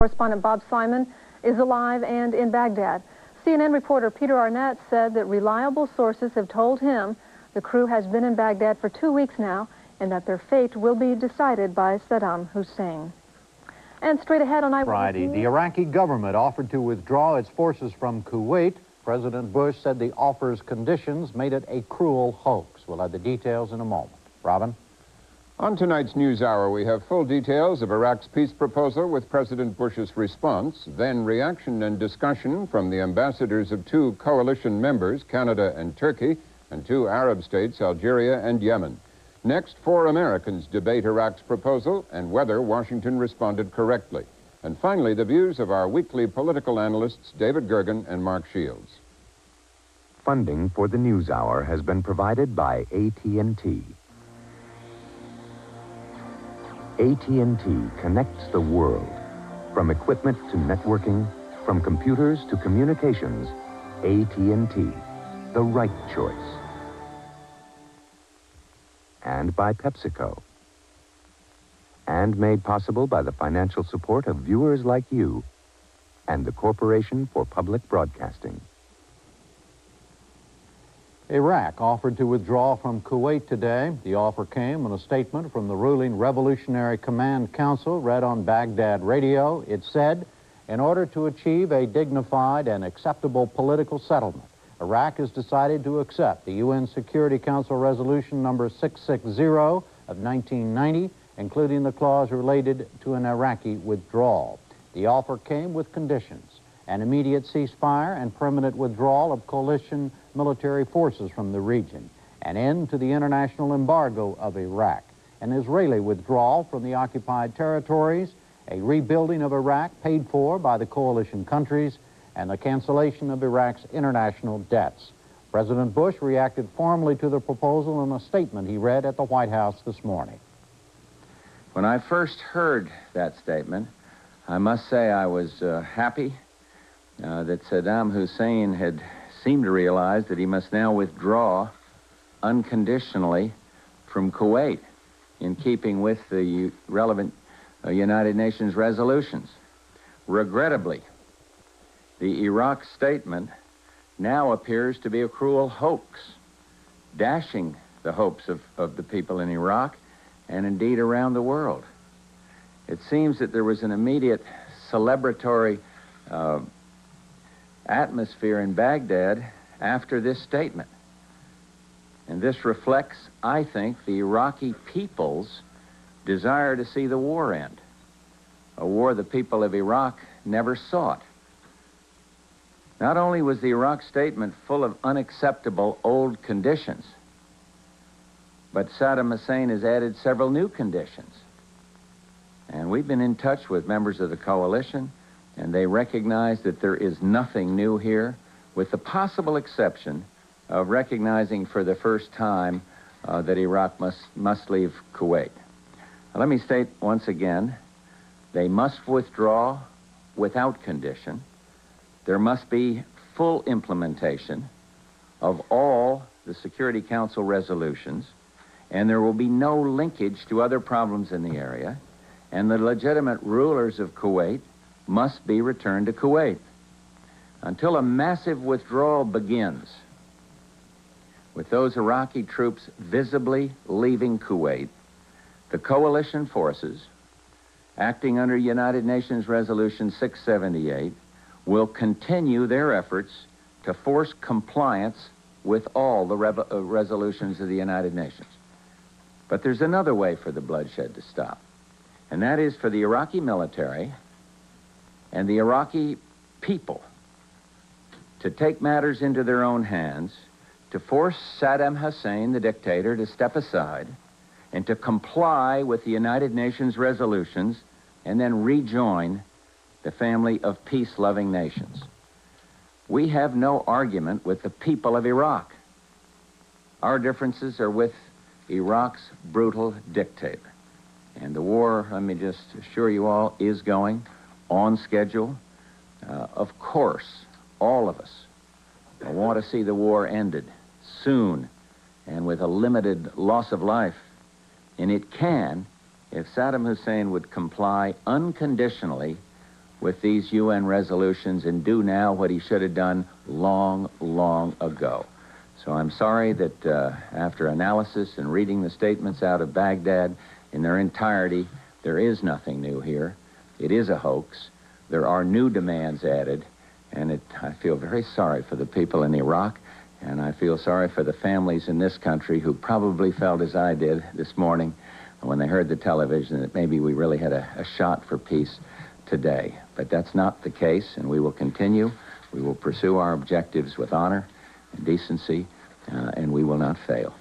Correspondent Bob Simon is alive and in Baghdad. CNN reporter Peter Arnett said that reliable sources have told him the crew has been in Baghdad for 2 weeks now and that their fate will be decided by Saddam Hussein. And straight ahead on Friday, the Iraqi government offered to withdraw its forces from Kuwait. President Bush said the offer's conditions made it a cruel hoax. We'll have the details in a moment. Robin? On tonight's NewsHour, we have full details of Iraq's peace proposal with President Bush's response, then reaction and discussion from the ambassadors of 2 coalition members, Canada and Turkey, and 2 Arab states, Algeria and Yemen. Next, 4 Americans debate Iraq's proposal and whether Washington responded correctly. And finally, the views of our weekly political analysts, David Gergen and Mark Shields. Funding for the NewsHour has been provided by AT&T. AT&T connects the world. From equipment to networking, from computers to communications, AT&T, the right choice. And by PepsiCo. And made possible by the financial support of viewers like you and the Corporation for Public Broadcasting. Iraq offered to withdraw from Kuwait today. The offer came in a statement from the ruling Revolutionary Command Council read on Baghdad radio. It said, in order to achieve a dignified and acceptable political settlement, Iraq has decided to accept the UN Security Council Resolution number 660 of 1990, including the clause related to an Iraqi withdrawal. The offer came with conditions: an immediate ceasefire and permanent withdrawal of coalition military forces from the region, an end to the international embargo of Iraq, an Israeli withdrawal from the occupied territories, a rebuilding of Iraq paid for by the coalition countries, and the cancellation of Iraq's international debts. President Bush reacted formally to the proposal in a statement he read at the White House this morning. When I first heard that statement, I must say I was happy that Saddam Hussein had seemed to realize that he must now withdraw unconditionally from Kuwait, in keeping with the relevant United Nations resolutions. Regrettably, the Iraq statement now appears to be a cruel hoax, dashing the hopes of the people in Iraq and indeed around the world. It seems that there was an immediate celebratory atmosphere in Baghdad after this statement. And this reflects, I think, the Iraqi people's desire to see the war end, a war the people of Iraq never sought. Not only was the Iraq statement full of unacceptable old conditions, but Saddam Hussein has added several new conditions. And we've been in touch with members of the coalition, and they recognize that there is nothing new here, with the possible exception of recognizing for the first time that Iraq must leave Kuwait. Now, let me state once again, they must withdraw without condition. There must be full implementation of all the Security Council resolutions, and there will be no linkage to other problems in the area, and the legitimate rulers of Kuwait must be returned to Kuwait. Until a massive withdrawal begins, with those Iraqi troops visibly leaving Kuwait, the coalition forces, acting under United Nations Resolution 678, will continue their efforts to force compliance with all the resolutions of the United Nations. But there's another way for the bloodshed to stop, and that is for the Iraqi military and the Iraqi people to take matters into their own hands, to force Saddam Hussein, the dictator, to step aside and to comply with the United Nations resolutions and then rejoin the family of peace-loving nations. We have no argument with the people of Iraq. Our differences are with Iraq's brutal dictator. And the war, let me just assure you all, is going on schedule. Of course, all of us want to see the war ended soon and with a limited loss of life. And it can if Saddam Hussein would comply unconditionally with these UN resolutions and do now what he should have done long, long ago. So I'm sorry that after analysis and reading the statements out of Baghdad in their entirety, there is nothing new here. It is a hoax. There are new demands added, and I feel very sorry for the people in Iraq, and I feel sorry for the families in this country who probably felt as I did this morning when they heard the television that maybe we really had a shot for peace today. But that's not the case, and we will continue. We will pursue our objectives with honor and decency, and we will not fail.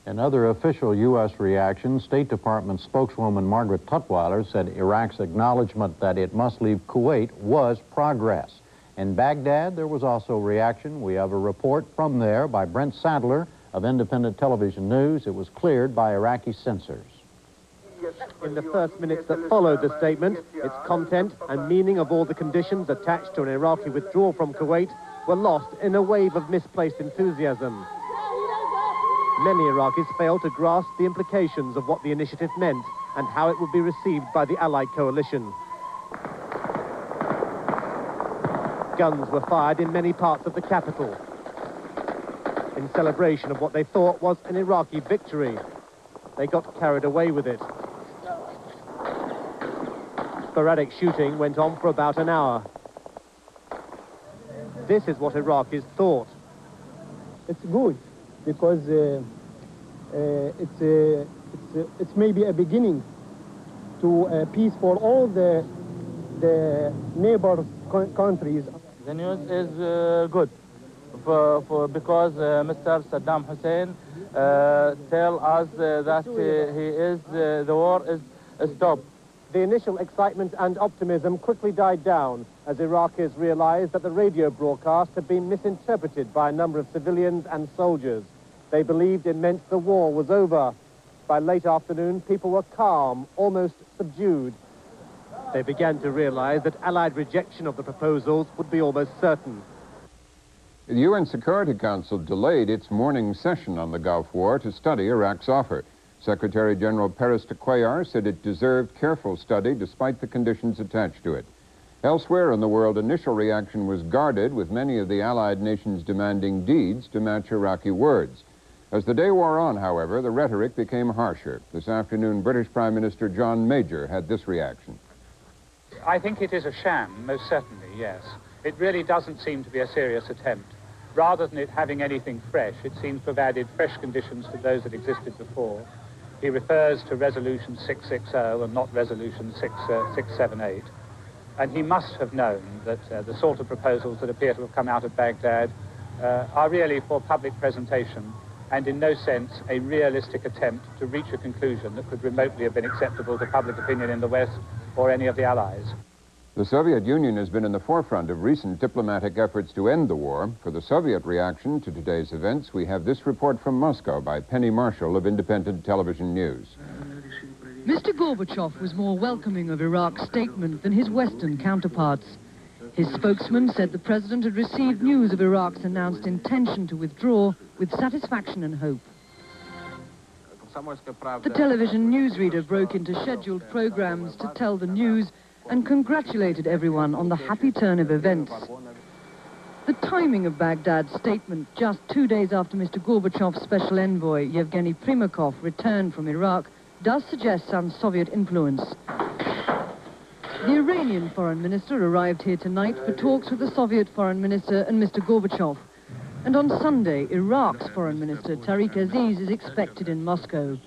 In other official U.S. reactions, State Department spokeswoman Margaret Tutwiler said Iraq's acknowledgement that it must leave Kuwait was progress. In Baghdad, there was also reaction. We have a report from there by Brent Sadler of Independent Television News. It was cleared by Iraqi censors. In the first minutes that followed the statement, its content and meaning of all the conditions attached to an Iraqi withdrawal from Kuwait were lost in a wave of misplaced enthusiasm. Many Iraqis failed to grasp the implications of what the initiative meant and how it would be received by the Allied coalition. Guns were fired in many parts of the capital in celebration of what they thought was an Iraqi victory. They got carried away with it. Sporadic shooting went on for about an hour. This is what Iraqis thought. It's good because it's maybe a beginning to peace for all the neighbor countries. The news is good because Mr. Saddam Hussein tell us that the war is stopped. The initial excitement and optimism quickly died down as Iraqis realized that the radio broadcast had been misinterpreted by a number of civilians and soldiers. They believed it meant the war was over. By late afternoon, people were calm, almost subdued. They began to realize that Allied rejection of the proposals would be almost certain. The UN Security Council delayed its morning session on the Gulf War to study Iraq's offer. Secretary General Peres de Cuellar said it deserved careful study despite the conditions attached to it. Elsewhere in the world, initial reaction was guarded, with many of the Allied nations demanding deeds to match Iraqi words. As the day wore on, however, the rhetoric became harsher. This afternoon, British Prime Minister John Major had this reaction. I think it is a sham, most certainly, yes. It really doesn't seem to be a serious attempt. Rather than it having anything fresh, it seems to have added fresh conditions to those that existed before. He refers to Resolution 660 and not Resolution 678. And he must have known that the sort of proposals that appear to have come out of Baghdad are really for public presentation and in no sense a realistic attempt to reach a conclusion that could remotely have been acceptable to public opinion in the West or any of the Allies. The Soviet Union has been in the forefront of recent diplomatic efforts to end the war. For the Soviet reaction to today's events, we have this report from Moscow by Penny Marshall of Independent Television News. Mr. Gorbachev was more welcoming of Iraq's statement than his Western counterparts. His spokesman said the president had received news of Iraq's announced intention to withdraw with satisfaction and hope. The television newsreader broke into scheduled programs to tell the news and congratulated everyone on the happy turn of events. The timing of Baghdad's statement, just 2 days after Mr. Gorbachev's special envoy, Yevgeny Primakov, returned from Iraq, does suggest some Soviet influence. The Iranian foreign minister arrived here tonight for talks with the Soviet foreign minister and Mr. Gorbachev. And on Sunday, Iraq's foreign minister, Tariq Aziz, is expected in Moscow.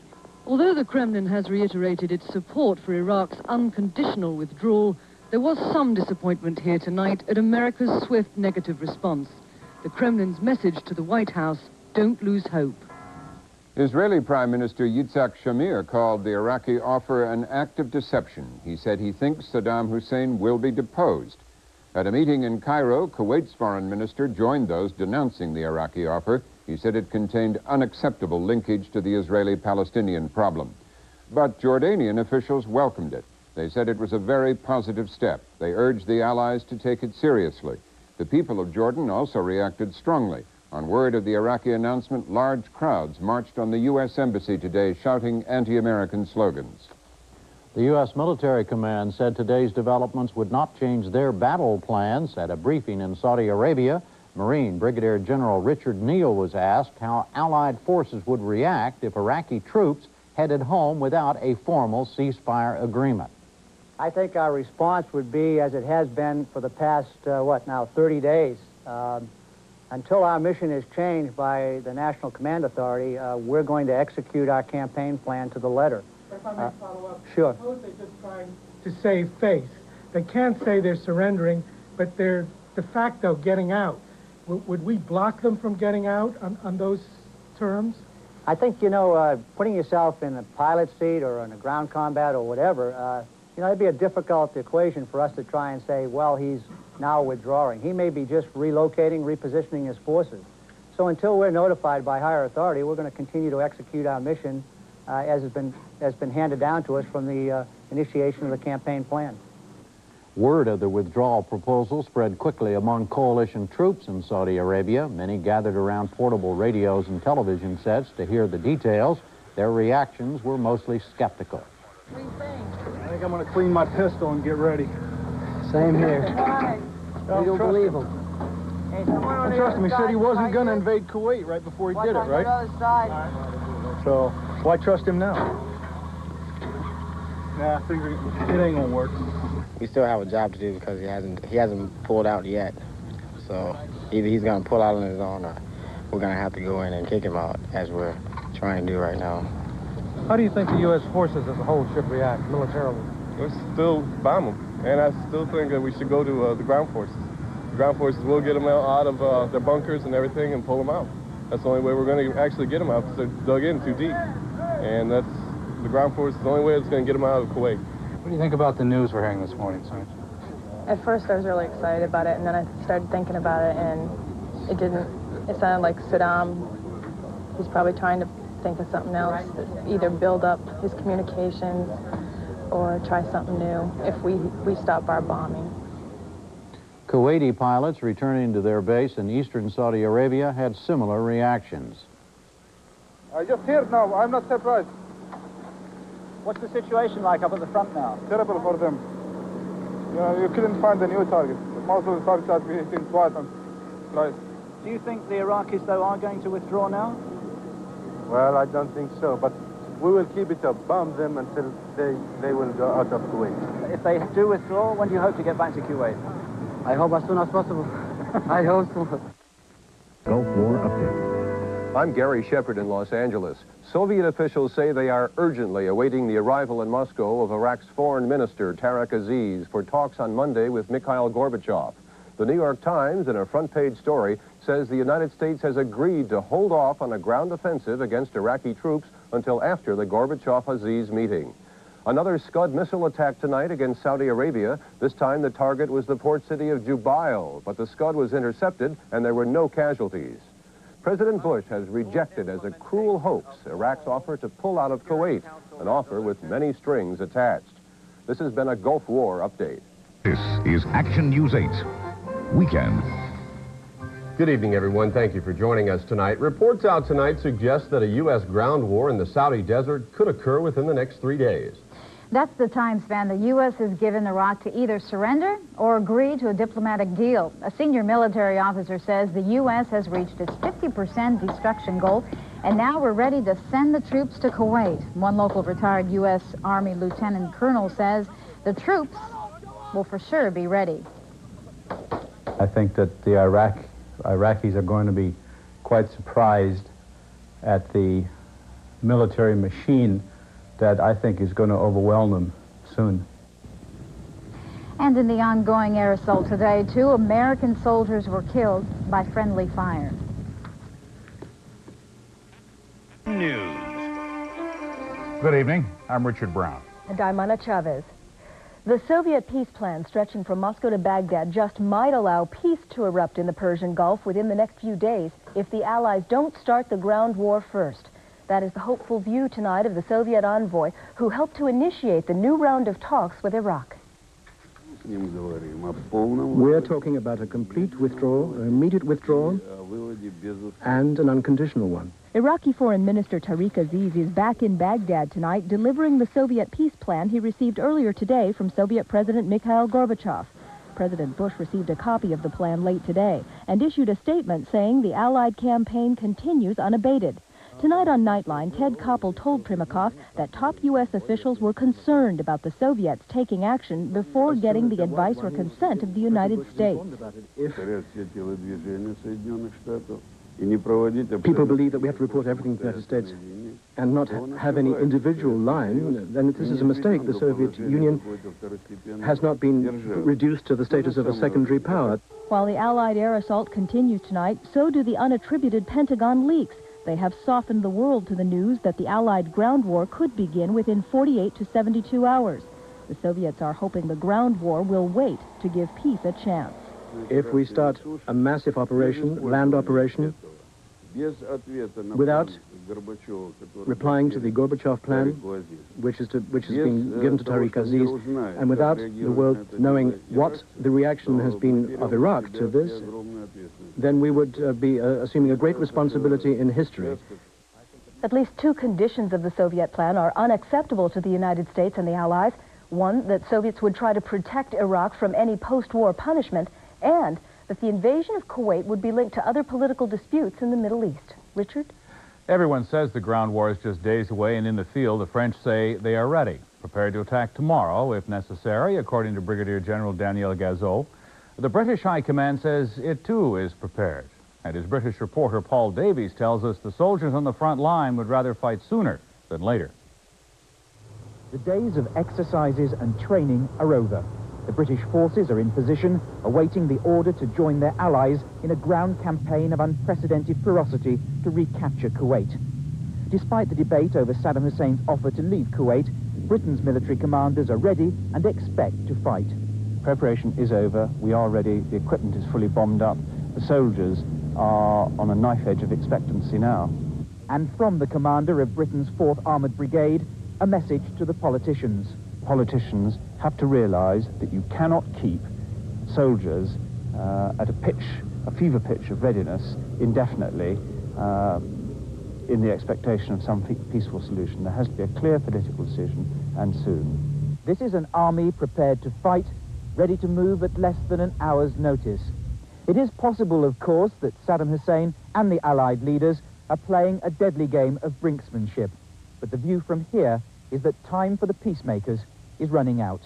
Although the Kremlin has reiterated its support for Iraq's unconditional withdrawal, there was some disappointment here tonight at America's swift negative response. The Kremlin's message to the White House, don't lose hope. Israeli Prime Minister Yitzhak Shamir called the Iraqi offer an act of deception. He said he thinks Saddam Hussein will be deposed. At a meeting in Cairo, Kuwait's foreign minister joined those denouncing the Iraqi offer. He said it contained unacceptable linkage to the Israeli-Palestinian problem. But Jordanian officials welcomed it. They said it was a very positive step. They urged the allies to take it seriously. The people of Jordan also reacted strongly. On word of the Iraqi announcement, large crowds marched on the U.S. Embassy today shouting anti-American slogans. The U.S. Military Command said today's developments would not change their battle plans. At a briefing in Saudi Arabia, Marine Brigadier General Richard Neal was asked how Allied forces would react if Iraqi troops headed home without a formal ceasefire agreement. I think our response would be, as it has been for the past, 30 days. Until our mission is changed by the National Command Authority, we're going to execute our campaign plan to the letter. If I may follow up. Sure. Suppose they're just trying to save face. They can't say they're surrendering, but they're de facto getting out. Would we block them from getting out on those terms? I think, putting yourself in a pilot seat or in a ground combat or whatever, it'd be a difficult equation for us to try and say, well, he's now withdrawing. He may be just relocating, repositioning his forces. So until we're notified by higher authority, we're going to continue to execute our mission as has been handed down to us from the initiation of the campaign plan. Word of the withdrawal proposal spread quickly among coalition troops in Saudi Arabia. Many gathered around portable radios and television sets to hear the details. Their reactions were mostly skeptical. I think I'm going to clean my pistol and get ready. Same here. You don't believe him? Trust him, he said he wasn't going to invade Kuwait right before he did it, right? So, why trust him now? Nah, I figure it ain't going to work. We still have a job to do because he hasn't pulled out yet. So either he's going to pull out on his own or we're going to have to go in and kick him out as we're trying to do right now. How do you think the U.S. forces as a whole should react militarily? We'll still bomb them, and I still think that we should go to the ground forces. The ground forces will get them out of their bunkers and everything and pull them out. That's the only way we're going to actually get them out because they're dug in too deep. And that's the ground forces, the only way it's going to get them out of Kuwait. What do you think about the news we're hearing this morning, Sarge? At first I was really excited about it, and then I started thinking about it, and it sounded like Saddam, he's probably trying to think of something else, either build up his communications or try something new if we stop our bombing. Kuwaiti pilots returning to their base in eastern Saudi Arabia had similar reactions. I just heard now. I'm not surprised. What's the situation like up at the front now? Terrible for them. You couldn't find a new target. Most of the targets had been hitting twice and twice. Do you think the Iraqis, though, are going to withdraw now? Well, I don't think so, but we will keep it up, bomb them until they will go out of Kuwait. If they do withdraw, when do you hope to get back to Kuwait? I hope as soon as possible. I hope so. Gulf War Update. I'm Gary Shepard in Los Angeles. Soviet officials say they are urgently awaiting the arrival in Moscow of Iraq's foreign minister, Tariq Aziz, for talks on Monday with Mikhail Gorbachev. The New York Times, in a front-page story, says the United States has agreed to hold off on a ground offensive against Iraqi troops until after the Gorbachev-Aziz meeting. Another Scud missile attack tonight against Saudi Arabia. This time the target was the port city of Jubail, but the Scud was intercepted and there were no casualties. President Bush has rejected as a cruel hoax Iraq's offer to pull out of Kuwait, an offer with many strings attached. This has been a Gulf War Update. This is Action News 8, Weekend. Good evening, everyone. Thank you for joining us tonight. Reports out tonight suggest that a U.S. ground war in the Saudi desert could occur within the next 3 days. That's the time span the U.S. has given Iraq to either surrender or agree to a diplomatic deal. A senior military officer says the U.S. has reached its 50% destruction goal, and now we're ready to send the troops to Kuwait. One local retired U.S. Army lieutenant colonel says the troops will for sure be ready. I think that the Iraqis are going to be quite surprised at the military machine that I think is going to overwhelm them soon. And in the ongoing air assault today, 2 American soldiers were killed by friendly fire. News. Good evening. I'm Richard Brown. And I'm Ana Chavez. The Soviet peace plan stretching from Moscow to Baghdad just might allow peace to erupt in the Persian Gulf within the next few days if the Allies don't start the ground war first. That is the hopeful view tonight of the Soviet envoy who helped to initiate the new round of talks with Iraq. We're talking about a complete withdrawal, an immediate withdrawal, and an unconditional one. Iraqi Foreign Minister Tariq Aziz is back in Baghdad tonight, delivering the Soviet peace plan he received earlier today from Soviet President Mikhail Gorbachev. President Bush received a copy of the plan late today and issued a statement saying the Allied campaign continues unabated. Tonight on Nightline, Ted Koppel told Primakov that top U.S. officials were concerned about the Soviets taking action before getting the advice or consent of the United States. People believe that we have to report everything to the United States and not have any individual line, then this is a mistake. The Soviet Union has not been reduced to the status of a secondary power. While the Allied air assault continues tonight, so do the unattributed Pentagon leaks. They have softened the world to the news that the Allied ground war could begin within 48 to 72 hours. The Soviets are hoping the ground war will wait to give peace a chance. If we start a massive operation, land operation, without replying to the Gorbachev plan, which is being given to Tariq Aziz, and without the world knowing what the reaction has been of Iraq to this, then we would be assuming a great responsibility in history. At least two conditions of the Soviet plan are unacceptable to the United States and the Allies. One, that Soviets would try to protect Iraq from any post-war punishment, and that the invasion of Kuwait would be linked to other political disputes in the Middle East. Richard? Everyone says the ground war is just days away, and in the field, the French say they are ready, prepared to attack tomorrow if necessary, according to Brigadier General Daniel Gazot. The British High Command says it too is prepared. And as British reporter Paul Davies tells us, the soldiers on the front line would rather fight sooner than later. The days of exercises and training are over. The British forces are in position, awaiting the order to join their allies in a ground campaign of unprecedented ferocity to recapture Kuwait. Despite the debate over Saddam Hussein's offer to leave Kuwait, Britain's military commanders are ready and expect to fight. Preparation is over. We are ready. The equipment is fully bombed up. The soldiers are on a knife edge of expectancy now. And from the commander of Britain's 4th Armoured Brigade, a message to the politicians. Politicians have to realize that you cannot keep soldiers at a fever pitch of readiness indefinitely in the expectation of some peaceful solution. There has to be a clear political decision, and soon. This is an army prepared to fight, ready to move at less than an hour's notice. It is possible, of course, that Saddam Hussein and the Allied leaders are playing a deadly game of brinksmanship. But the view from here is that time for the peacemakers is running out.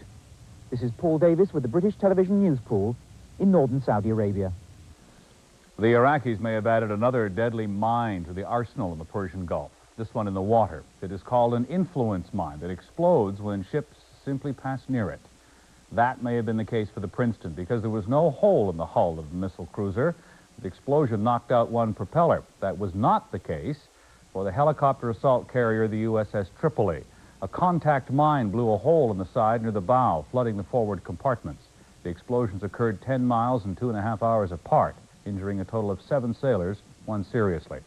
This is Paul Davis with the British Television News Pool in northern Saudi Arabia. The Iraqis may have added another deadly mine to the arsenal in the Persian Gulf, this one in the water. It is called an influence mine that explodes when ships simply pass near it. That may have been the case for the Princeton because there was no hole in the hull of the missile cruiser. The explosion knocked out one propeller. That was not the case for the helicopter assault carrier, the USS Tripoli. A contact mine blew a hole in the side near the bow, flooding the forward compartments. The explosions occurred 10 miles and 2.5 hours apart, injuring a total of 7 sailors, 1 seriously.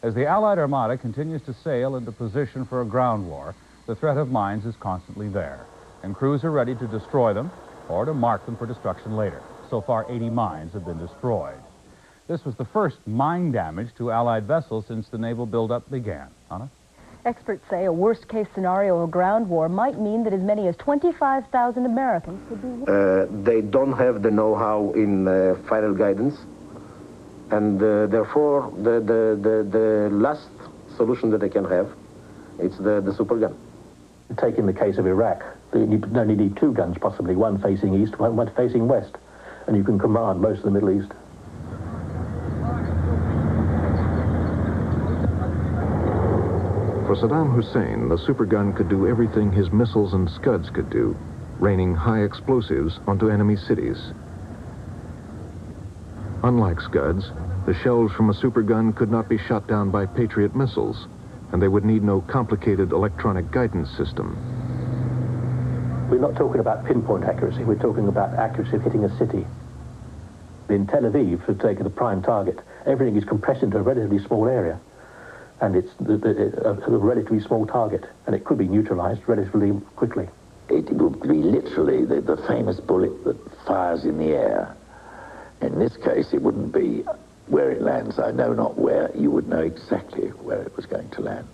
As the Allied Armada continues to sail into position for a ground war, the threat of mines is constantly there, and crews are ready to destroy them or to mark them for destruction later. So far, 80 mines have been destroyed. This was the first mine damage to Allied vessels since the naval buildup began. Anna? Experts say a worst-case scenario of ground war might mean that as many as 25,000 Americans could be... They don't have the know-how in final guidance, and therefore the last solution that they can have is the super gun. Take in the case of Iraq, you only need 2 guns, possibly, one facing east, one facing west, and you can command most of the Middle East. For Saddam Hussein, the supergun could do everything his missiles and Scuds could do, raining high explosives onto enemy cities. Unlike Scuds, the shells from a supergun could not be shot down by Patriot missiles, and they would need no complicated electronic guidance system. We're not talking about pinpoint accuracy, we're talking about accuracy of hitting a city. In Tel Aviv, for taking the prime target, everything is compressed into a relatively small area. And it's a relatively small target, and it could be neutralized relatively quickly. it would be literally the famous bullet that fires in the air. In this case, it wouldn't be where it lands. I know not where. You would know exactly where it was going to land.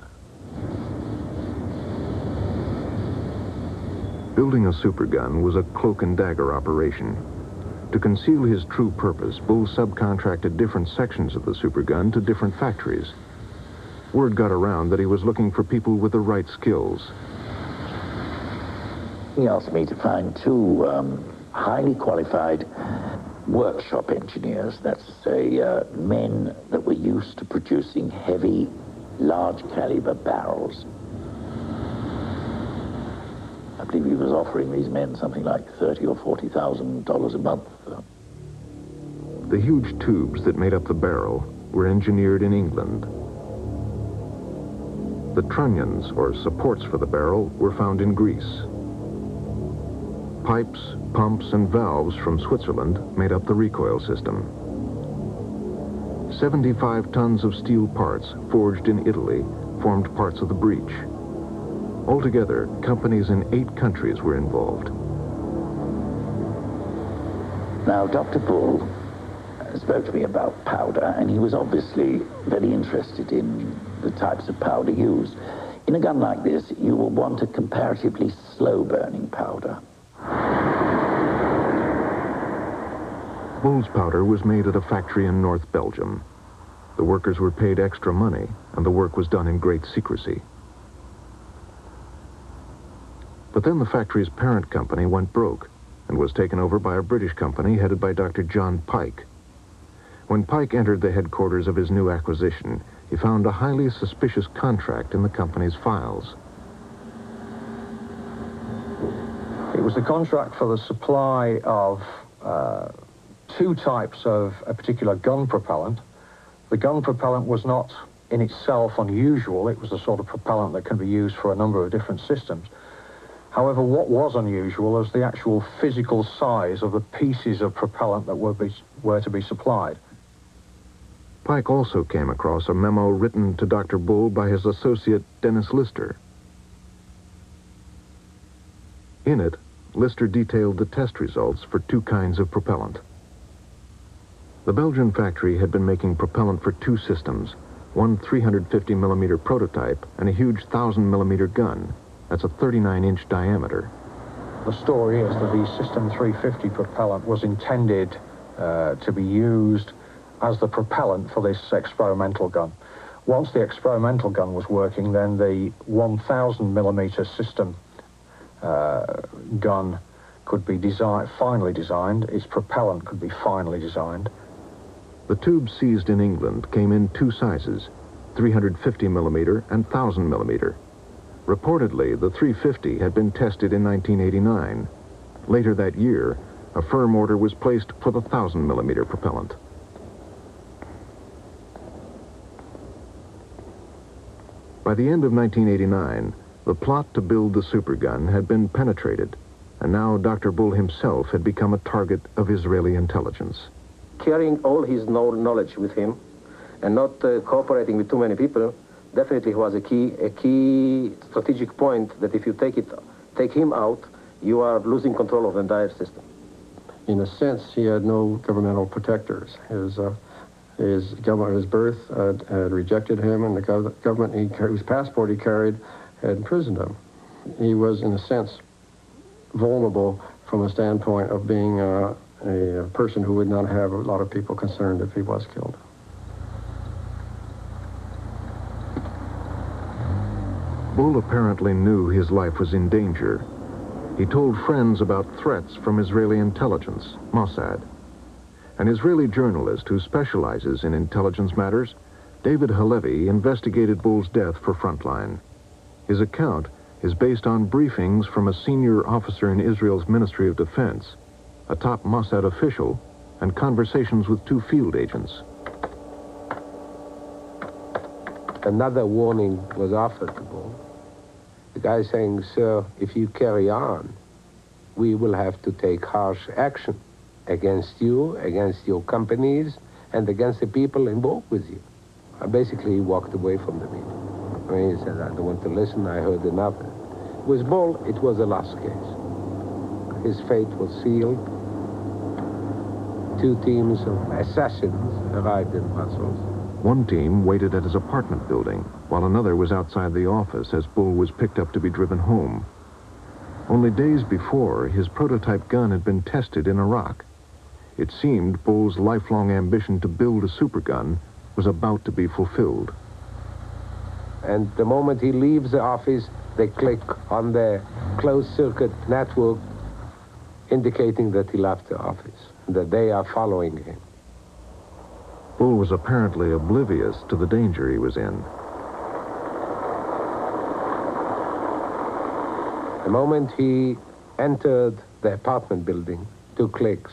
Building a supergun was a cloak and dagger operation. To conceal his true purpose, Bull subcontracted different sections of the supergun to different factories. Word got around that he was looking for people with the right skills. He asked me to find two highly qualified workshop engineers, that's to say men that were used to producing heavy, large caliber barrels. I believe he was offering these men something like $30,000 or $40,000 a month. The huge tubes that made up the barrel were engineered in England. The trunnions, or supports for the barrel, were found in Greece. Pipes, pumps, and valves from Switzerland made up the recoil system. 75 tons of steel parts forged in Italy formed parts of the breech. Altogether, companies in 8 countries were involved. Now, Dr. Bull spoke to me about powder, and he was obviously very interested in the types of powder used. In a gun like this, you will want a comparatively slow-burning powder. Bull's powder was made at a factory in North Belgium. The workers were paid extra money, and the work was done in great secrecy. But then the factory's parent company went broke and was taken over by a British company headed by Dr. John Pike. When Pike entered the headquarters of his new acquisition, he found a highly suspicious contract in the company's files. It was a contract for the supply of 2 types of a particular gun propellant. The gun propellant was not in itself unusual. It was the sort of propellant that can be used for a number of different systems. However, what was unusual was the actual physical size of the pieces of propellant that were to be supplied. Pike also came across a memo written to Dr. Bull by his associate, Dennis Lister. In it, Lister detailed the test results for 2 kinds of propellant. The Belgian factory had been making propellant for 2 systems, one 350mm prototype and a huge 1000mm gun. That's a 39-inch diameter. The story is that the System 350 propellant was intended to be used as the propellant for this experimental gun. Once the experimental gun was working, then the 1000mm system gun could be finally designed. Its propellant could be finally designed. The tubes seized in England came in 2 sizes, 350mm and 1000mm. Reportedly, the 350 had been tested in 1989. Later that year, a firm order was placed for the 1000mm propellant. By the end of 1989, the plot to build the supergun had been penetrated, and now Dr. Bull himself had become a target of Israeli intelligence. Carrying all his knowledge with him and not cooperating with too many people definitely was a key strategic point that if you take him out, you are losing control of the entire system. In a sense, he had no governmental protectors. His government at his birth had rejected him, and the government whose passport he carried had imprisoned him. He was, in a sense, vulnerable from a standpoint of being a person who would not have a lot of people concerned if he was killed. Bull apparently knew his life was in danger. He told friends about threats from Israeli intelligence, Mossad. An Israeli journalist who specializes in intelligence matters, David Halevi, investigated Bull's death for Frontline. His account is based on briefings from a senior officer in Israel's Ministry of Defense, a top Mossad official, and conversations with 2 field agents. Another warning was offered to Bull. The guy saying, "Sir, if you carry on, we will have to take harsh action against you, against your companies, and against the people involved with you." Basically, he walked away from the meeting. I mean, he said, "I don't want to listen, I heard enough." With Bull, it was the last case. His fate was sealed. 2 teams of assassins arrived in Brussels. One team waited at his apartment building, while another was outside the office as Bull was picked up to be driven home. Only days before, his prototype gun had been tested in Iraq. It seemed Bull's lifelong ambition to build a supergun was about to be fulfilled. And the moment he leaves the office, they click on the closed-circuit network indicating that he left the office, that they are following him. Bull was apparently oblivious to the danger he was in. The moment he entered the apartment building, 2 clicks.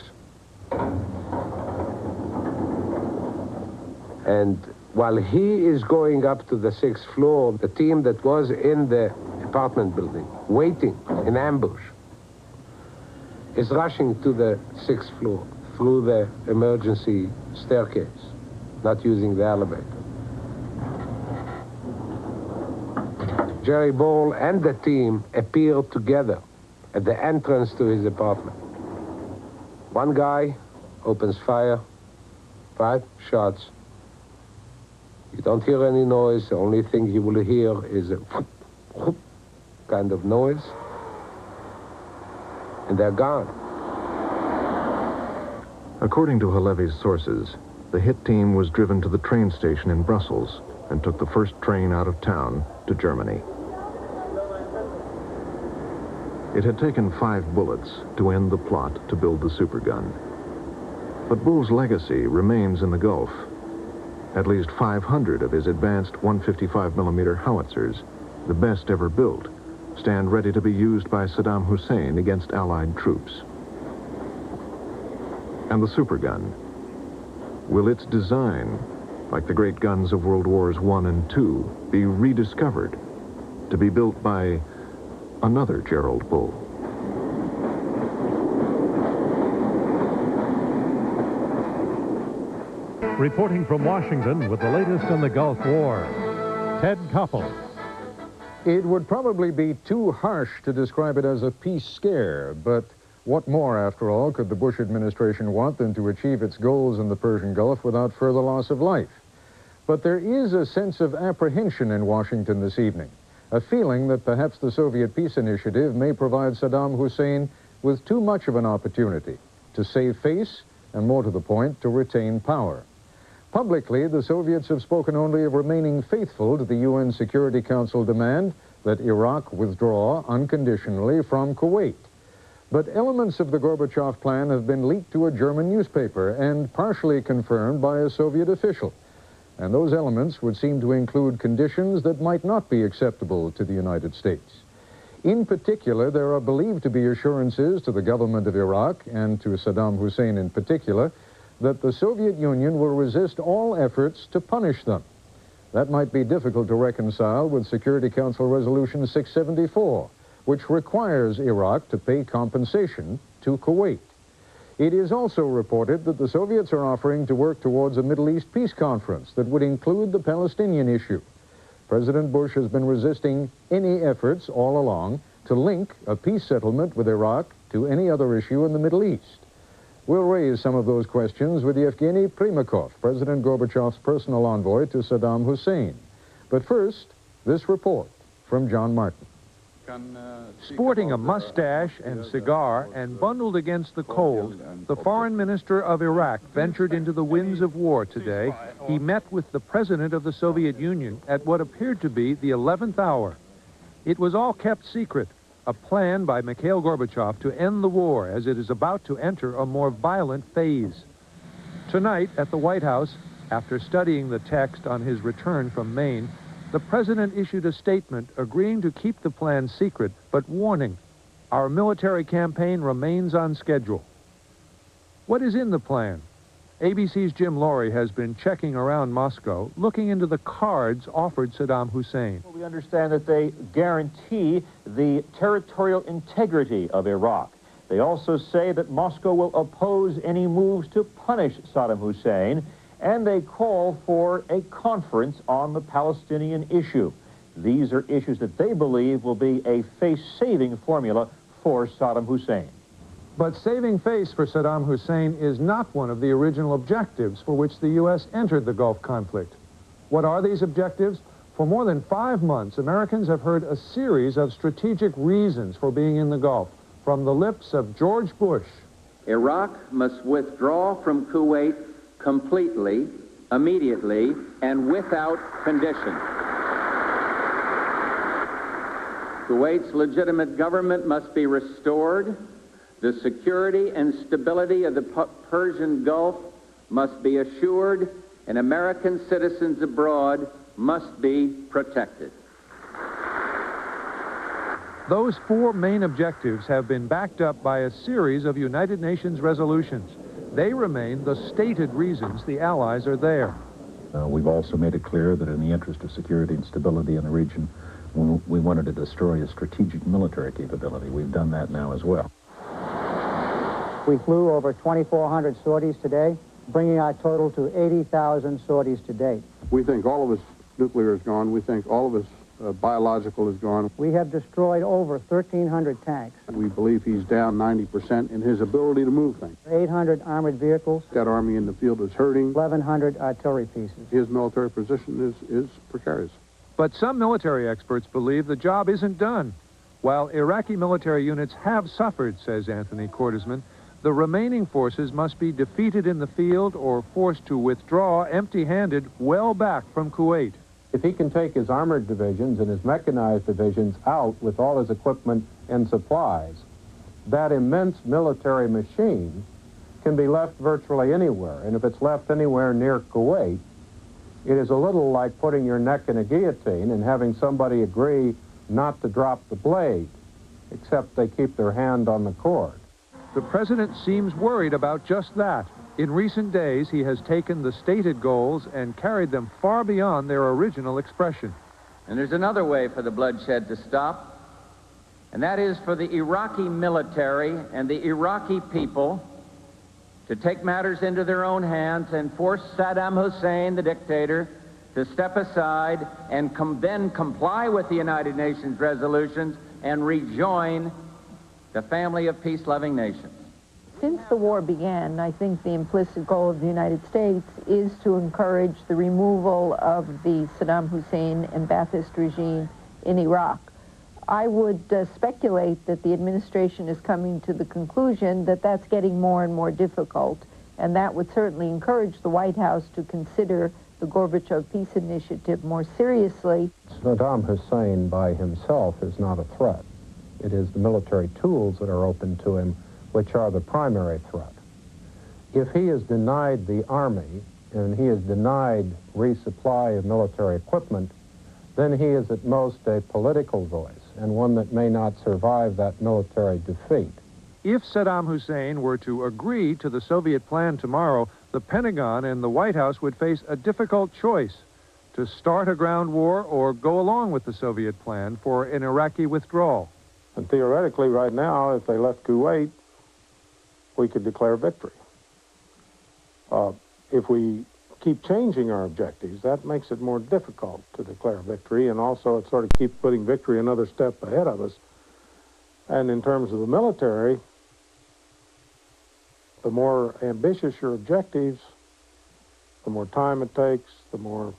And while he is going up to the 6th floor, the team that was in the apartment building, waiting in ambush, is rushing to the 6th floor through the emergency staircase, not using the elevator. Jerry Bull and the team appear together at the entrance to his apartment. One guy opens fire, 5 shots. You don't hear any noise. The only thing you will hear is a whoop, whoop kind of noise. And they're gone. According to Halevi's sources, the hit team was driven to the train station in Brussels and took the first train out of town to Germany. It had taken 5 bullets to end the plot to build the supergun. But Bull's legacy remains in the Gulf. At least 500 of his advanced 155mm howitzers, the best ever built, stand ready to be used by Saddam Hussein against Allied troops. And the supergun, will its design, like the great guns of World Wars I and II, be rediscovered to be built by another Gerald Bull? Reporting from Washington with the latest on the Gulf War, Ted Koppel. It would probably be too harsh to describe it as a peace scare, but what more, after all, could the Bush administration want than to achieve its goals in the Persian Gulf without further loss of life? But there is a sense of apprehension in Washington this evening, a feeling that perhaps the Soviet peace initiative may provide Saddam Hussein with too much of an opportunity to save face and, more to the point, to retain power. Publicly, the Soviets have spoken only of remaining faithful to the UN Security Council demand that Iraq withdraw unconditionally from Kuwait. But elements of the Gorbachev plan have been leaked to a German newspaper and partially confirmed by a Soviet official. And those elements would seem to include conditions that might not be acceptable to the United States. In particular, there are believed to be assurances to the government of Iraq and to Saddam Hussein in particular that the Soviet Union will resist all efforts to punish them. That might be difficult to reconcile with Security Council Resolution 674, which requires Iraq to pay compensation to Kuwait. It is also reported that the Soviets are offering to work towards a Middle East peace conference that would include the Palestinian issue. President Bush has been resisting any efforts all along to link a peace settlement with Iraq to any other issue in the Middle East. We'll raise some of those questions with Yevgeny Primakov, President Gorbachev's personal envoy to Saddam Hussein. But first, this report from John Martin. Sporting a mustache and cigar and bundled against the cold, the foreign minister of Iraq ventured into the winds of war today. He met with the president of the Soviet Union at what appeared to be the 11th hour. It was all kept secret, a plan by Mikhail Gorbachev to end the war as it is about to enter a more violent phase. Tonight at the White House, after studying the text on his return from Maine, the president issued a statement agreeing to keep the plan secret, but warning, our military campaign remains on schedule. What is in the plan? ABC's Jim Laurie has been checking around Moscow, looking into the cards offered Saddam Hussein. We understand that they guarantee the territorial integrity of Iraq. They also say that Moscow will oppose any moves to punish Saddam Hussein, and they call for a conference on the Palestinian issue. These are issues that they believe will be a face-saving formula for Saddam Hussein. But saving face for Saddam Hussein is not one of the original objectives for which the U.S. entered the Gulf conflict. What are these objectives? For more than 5 months, Americans have heard a series of strategic reasons for being in the Gulf from the lips of George Bush. Iraq must withdraw from Kuwait completely, immediately, and without condition. Kuwait's legitimate government must be restored. The security and stability of the Persian Gulf must be assured, and American citizens abroad must be protected. Those 4 main objectives have been backed up by a series of United Nations resolutions. They remain the stated reasons the Allies are there. We've also made it clear that in the interest of security and stability in the region, we wanted to destroy a strategic military capability. We've done that now as well. We flew over 2,400 sorties today, bringing our total to 80,000 sorties to date. We think all of his nuclear is gone. We think all of his biological is gone. We have destroyed over 1,300 tanks. We believe he's down 90% in his ability to move things. 800 armored vehicles. That army in the field is hurting. 1,100 artillery pieces. His military position is precarious. But some military experts believe the job isn't done. While Iraqi military units have suffered, says Anthony Cordesman, the remaining forces must be defeated in the field or forced to withdraw empty-handed well back from Kuwait. If he can take his armored divisions and his mechanized divisions out with all his equipment and supplies, that immense military machine can be left virtually anywhere. And if it's left anywhere near Kuwait, it is a little like putting your neck in a guillotine and having somebody agree not to drop the blade, except they keep their hand on the cord. The president seems worried about just that. In recent days, he has taken the stated goals and carried them far beyond their original expression. And there's another way for the bloodshed to stop, and that is for the Iraqi military and the Iraqi people to take matters into their own hands and force Saddam Hussein, the dictator, to step aside and then comply with the United Nations resolutions and rejoin the family of peace-loving nations. Since the war began, I think the implicit goal of the United States is to encourage the removal of the Saddam Hussein and Ba'athist regime in Iraq. I would speculate that the administration is coming to the conclusion that that's getting more and more difficult, and that would certainly encourage the White House to consider the Gorbachev Peace Initiative more seriously. Saddam Hussein by himself is not a threat. It is the military tools that are open to him which are the primary threat. If he is denied the army and he is denied resupply of military equipment, then he is at most a political voice and one that may not survive that military defeat. If Saddam Hussein were to agree to the Soviet plan tomorrow, the Pentagon and the White House would face a difficult choice: to start a ground war or go along with the Soviet plan for an Iraqi withdrawal. And theoretically, right now, if they left Kuwait, we could declare victory. If we keep changing our objectives, that makes it more difficult to declare victory, and also it sort of keeps putting victory another step ahead of us. And in terms of the military, the more ambitious your objectives, the more time it takes, the more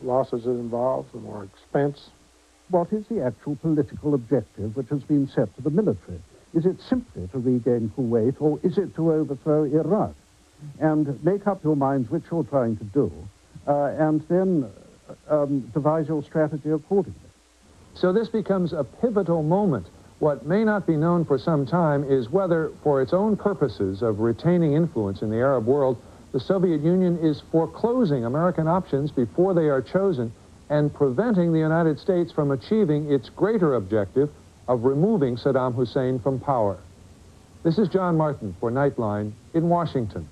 losses it involves, the more expense. What is the actual political objective which has been set to the military? Is it simply to regain Kuwait, or is it to overthrow Iraq? And make up your minds which you're trying to do, and then devise your strategy accordingly. So this becomes a pivotal moment. What may not be known for some time is whether, for its own purposes of retaining influence in the Arab world, the Soviet Union is foreclosing American options before they are chosen and preventing the United States from achieving its greater objective of removing Saddam Hussein from power. This is John Martin for Nightline in Washington.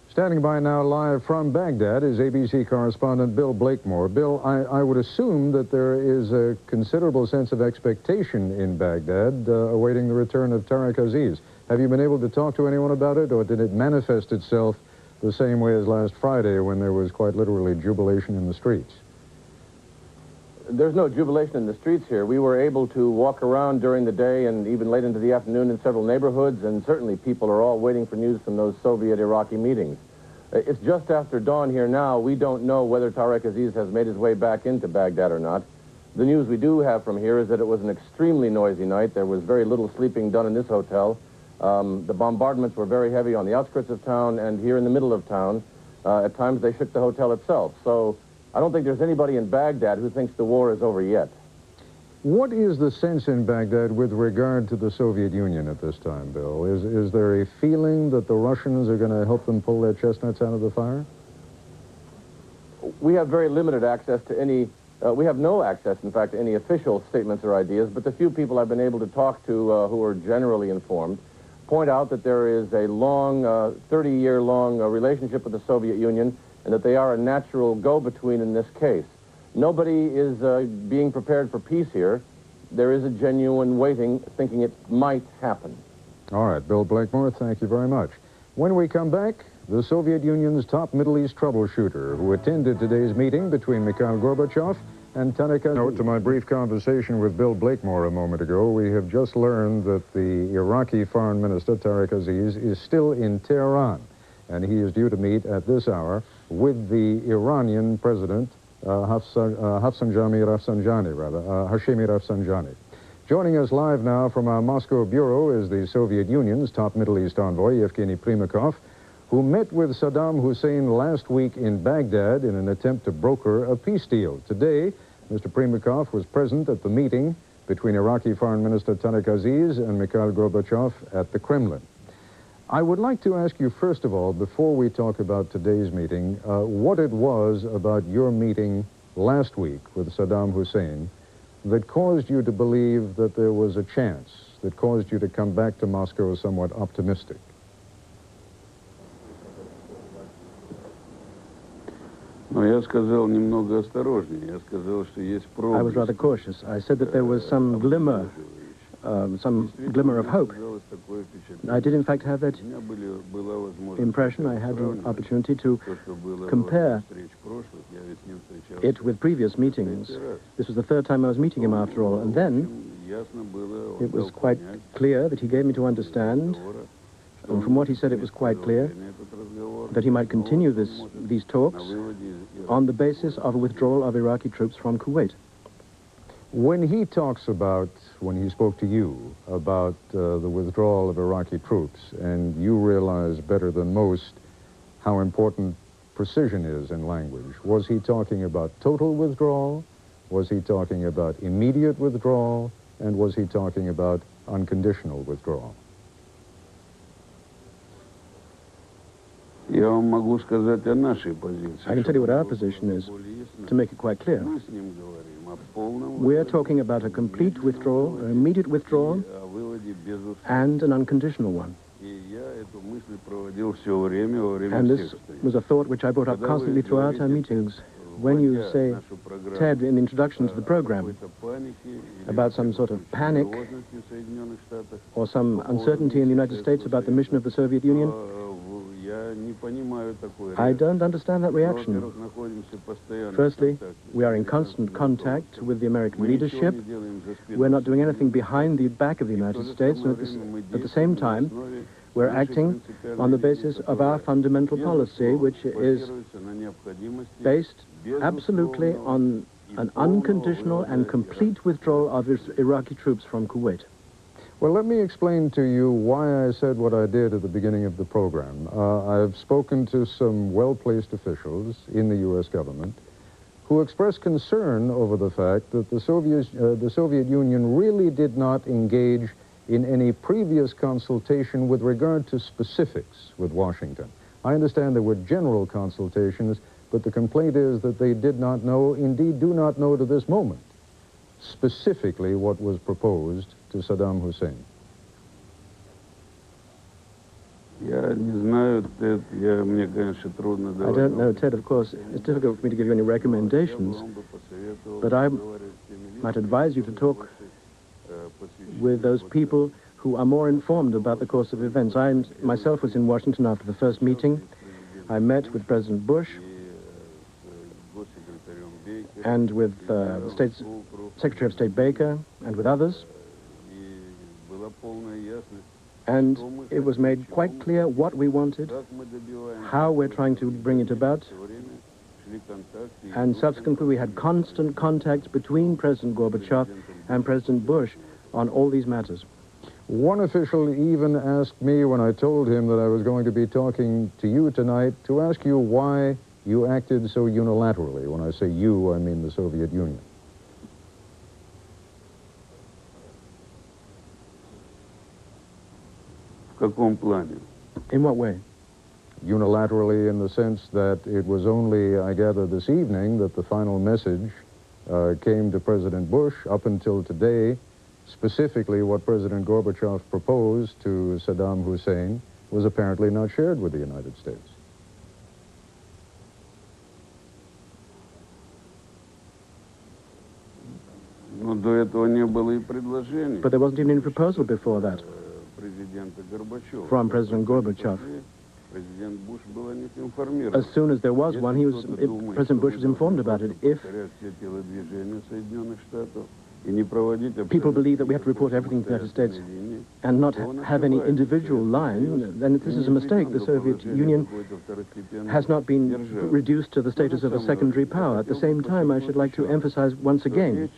Standing by now live from Baghdad is ABC correspondent Bill Blakemore. Bill, I would assume that there is a considerable sense of expectation in Baghdad awaiting the return of Tariq Aziz. Have you been able to talk to anyone about it, or did it manifest itself the same way as last Friday when there was quite literally jubilation in the streets? There's no jubilation in the streets here. We were able to walk around during the day and even late into the afternoon in several neighborhoods, and certainly people are all waiting for news from those Soviet-Iraqi meetings. It's just after dawn here now. We don't know whether Tariq Aziz has made his way back into Baghdad or not. The news we do have from here is that it was an extremely noisy night. There was very little sleeping done in this hotel. The bombardments were very heavy on the outskirts of town and here in the middle of town. At times they shook the hotel itself. So I don't think there's anybody in Baghdad who thinks the war is over yet. What is the sense in Baghdad with regard to the Soviet Union at this time, Bill? Is there a feeling that the Russians are going to help them pull their chestnuts out of the fire? We have very limited access to any, we have no access, in fact, to any official statements or ideas, but the few people I've been able to talk to who are generally informed point out that there is a long, 30-year-long relationship with the Soviet Union and that they are a natural go-between in this case. Nobody is being prepared for peace here. There is a genuine waiting, thinking it might happen. All right, Bill Blakemore, thank you very much. When we come back, the Soviet Union's top Middle East troubleshooter who attended today's meeting between Mikhail Gorbachev and Tariq Aziz. Note to my brief conversation with Bill Blakemore a moment ago, we have just learned that the Iraqi Foreign Minister, Tariq Aziz, is still in Tehran, and he is due to meet at this hour with the Iranian President, Hashemi Rafsanjani. Joining us live now from our Moscow bureau is the Soviet Union's top Middle East envoy, Yevgeny Primakov, who met with Saddam Hussein last week in Baghdad in an attempt to broker a peace deal. Today, Mr. Primakov was present at the meeting between Iraqi Foreign Minister Tariq Aziz and Mikhail Gorbachev at the Kremlin. I would like to ask you, first of all, before we talk about today's meeting, what it was about your meeting last week with Saddam Hussein that caused you to believe that there was a chance, that caused you to come back to Moscow somewhat optimistic. I was rather cautious. I said that there was some glimmer of hope. I did, in fact, have that impression. I had an opportunity to compare it with previous meetings. This was the third time I was meeting him, after all. And then it was quite clear that he gave me to understand, and from what he said, it was quite clear that he might continue these talks on the basis of a withdrawal of Iraqi troops from Kuwait. When he talks about, when he spoke to you about the withdrawal of Iraqi troops, and you realize better than most how important precision is in language, was he talking about total withdrawal? Was he talking about immediate withdrawal? And was he talking about unconditional withdrawal? I can tell you what our position is, to make it quite clear. We're talking about a complete withdrawal, an immediate withdrawal, and an unconditional one. And this was a thought which I brought up constantly throughout our meetings. When you say, Ted, in the introduction to the program, about some sort of panic or some uncertainty in the United States about the mission of the Soviet Union, I don't understand that reaction. Firstly, we are in constant contact with the American leadership. We're not doing anything behind the back of the United States. And at the same time, we're acting on the basis of our fundamental policy, which is based absolutely on an unconditional and complete withdrawal of Iraqi troops from Kuwait. Well, let me explain to you why I said what I did at the beginning of the program. I've spoken to some well-placed officials in the U.S. government who expressed concern over the fact that the Soviet Union really did not engage in any previous consultation with regard to specifics with Washington. I understand there were general consultations, but the complaint is that they did not know, indeed do not know to this moment, specifically what was proposed to Saddam Hussein. I don't know, Ted, of course. It's difficult for me to give you any recommendations, but I might advise you to talk with those people who are more informed about the course of events. I myself was in Washington after the first meeting. I met with President Bush and with Secretary of State Baker and with others. And it was made quite clear what we wanted, how we're trying to bring it about. And subsequently, we had constant contacts between President Gorbachev and President Bush on all these matters. One official even asked me when I told him that I was going to be talking to you tonight to ask you why you acted so unilaterally. When I say you, I mean the Soviet Union. In what way? Unilaterally in the sense that it was only, I gather, this evening that the final message came to President Bush. Up until today, specifically what President Gorbachev proposed to Saddam Hussein was apparently not shared with the United States. But there wasn't even any proposal before that from President Gorbachev. As soon as there was one, President Bush was informed about it. If people believe that we have to report everything to the United States and not have any individual line, then this is a mistake. The Soviet Union has not been reduced to the status of a secondary power. At the same time, I should like to emphasize once again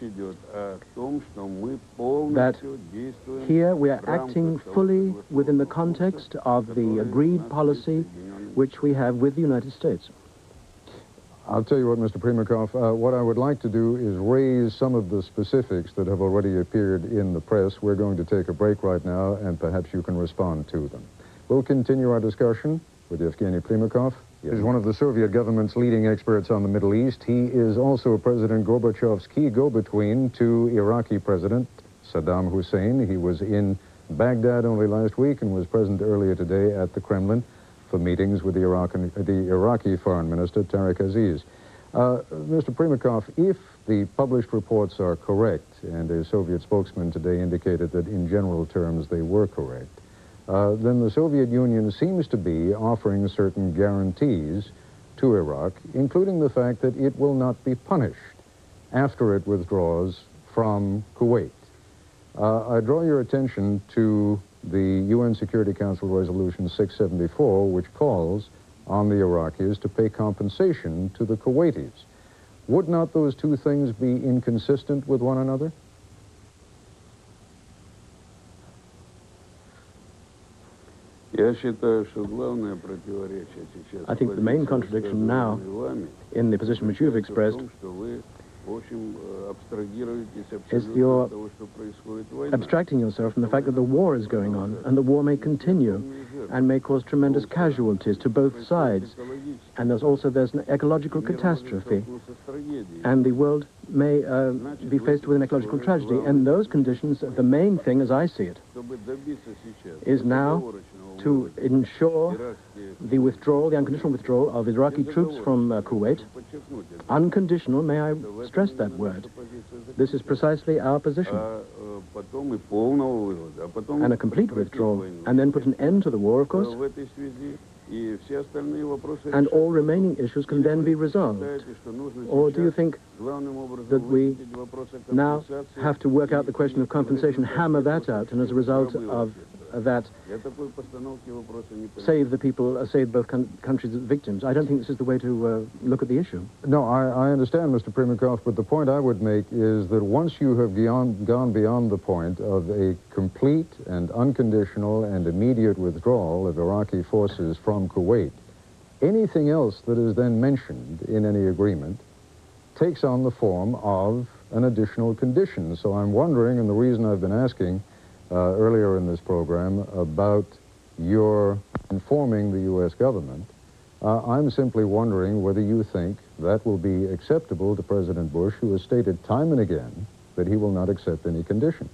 that here we are acting fully within the context of the agreed policy which we have with the United States. I'll tell you what, Mr. Primakov, what I would like to do is raise some of the specifics that have already appeared in the press. We're going to take a break right now, and perhaps you can respond to them. We'll continue our discussion with Yevgeny Primakov. He's one of the Soviet government's leading experts on the Middle East. He is also President Gorbachev's key go-between to Iraqi President Saddam Hussein. He was in Baghdad only last week and was present earlier today at the Kremlin for meetings with the Iraqi Foreign Minister, Tariq Aziz. Mr. Primakov, if the published reports are correct, and a Soviet spokesman today indicated that in general terms they were correct, then the Soviet Union seems to be offering certain guarantees to Iraq, including the fact that it will not be punished after it withdraws from Kuwait. I draw your attention to the UN Security Council Resolution 674, which calls on the Iraqis to pay compensation to the Kuwaitis. Would not those two things be inconsistent with one another? I think the main contradiction now in the position which you've expressed is you're abstracting yourself from the fact that the war is going on, and the war may continue and may cause tremendous casualties to both sides. And there's an ecological catastrophe, and the world may be faced with an ecological tragedy. And those conditions, the main thing, as I see it, is now to ensure the withdrawal, the unconditional withdrawal of Iraqi troops from Kuwait. Unconditional, may I stress that word. This is precisely our position. And a complete withdrawal, and then put an end to the war, of course. And all remaining issues can then be resolved. Or do you think that we now have to work out the question of compensation, hammer that out, and as a result of that, save the people, save both countries as victims? I don't think this is the way to look at the issue. No, I understand, Mr. Primakov, but the point I would make is that once you have gone beyond the point of a complete and unconditional and immediate withdrawal of Iraqi forces from Kuwait, anything else that is then mentioned in any agreement takes on the form of an additional condition. So I'm wondering, and the reason I've been asking earlier in this program about your informing the U.S. government, I'm simply wondering whether you think that will be acceptable to President Bush, who has stated time and again that he will not accept any conditions.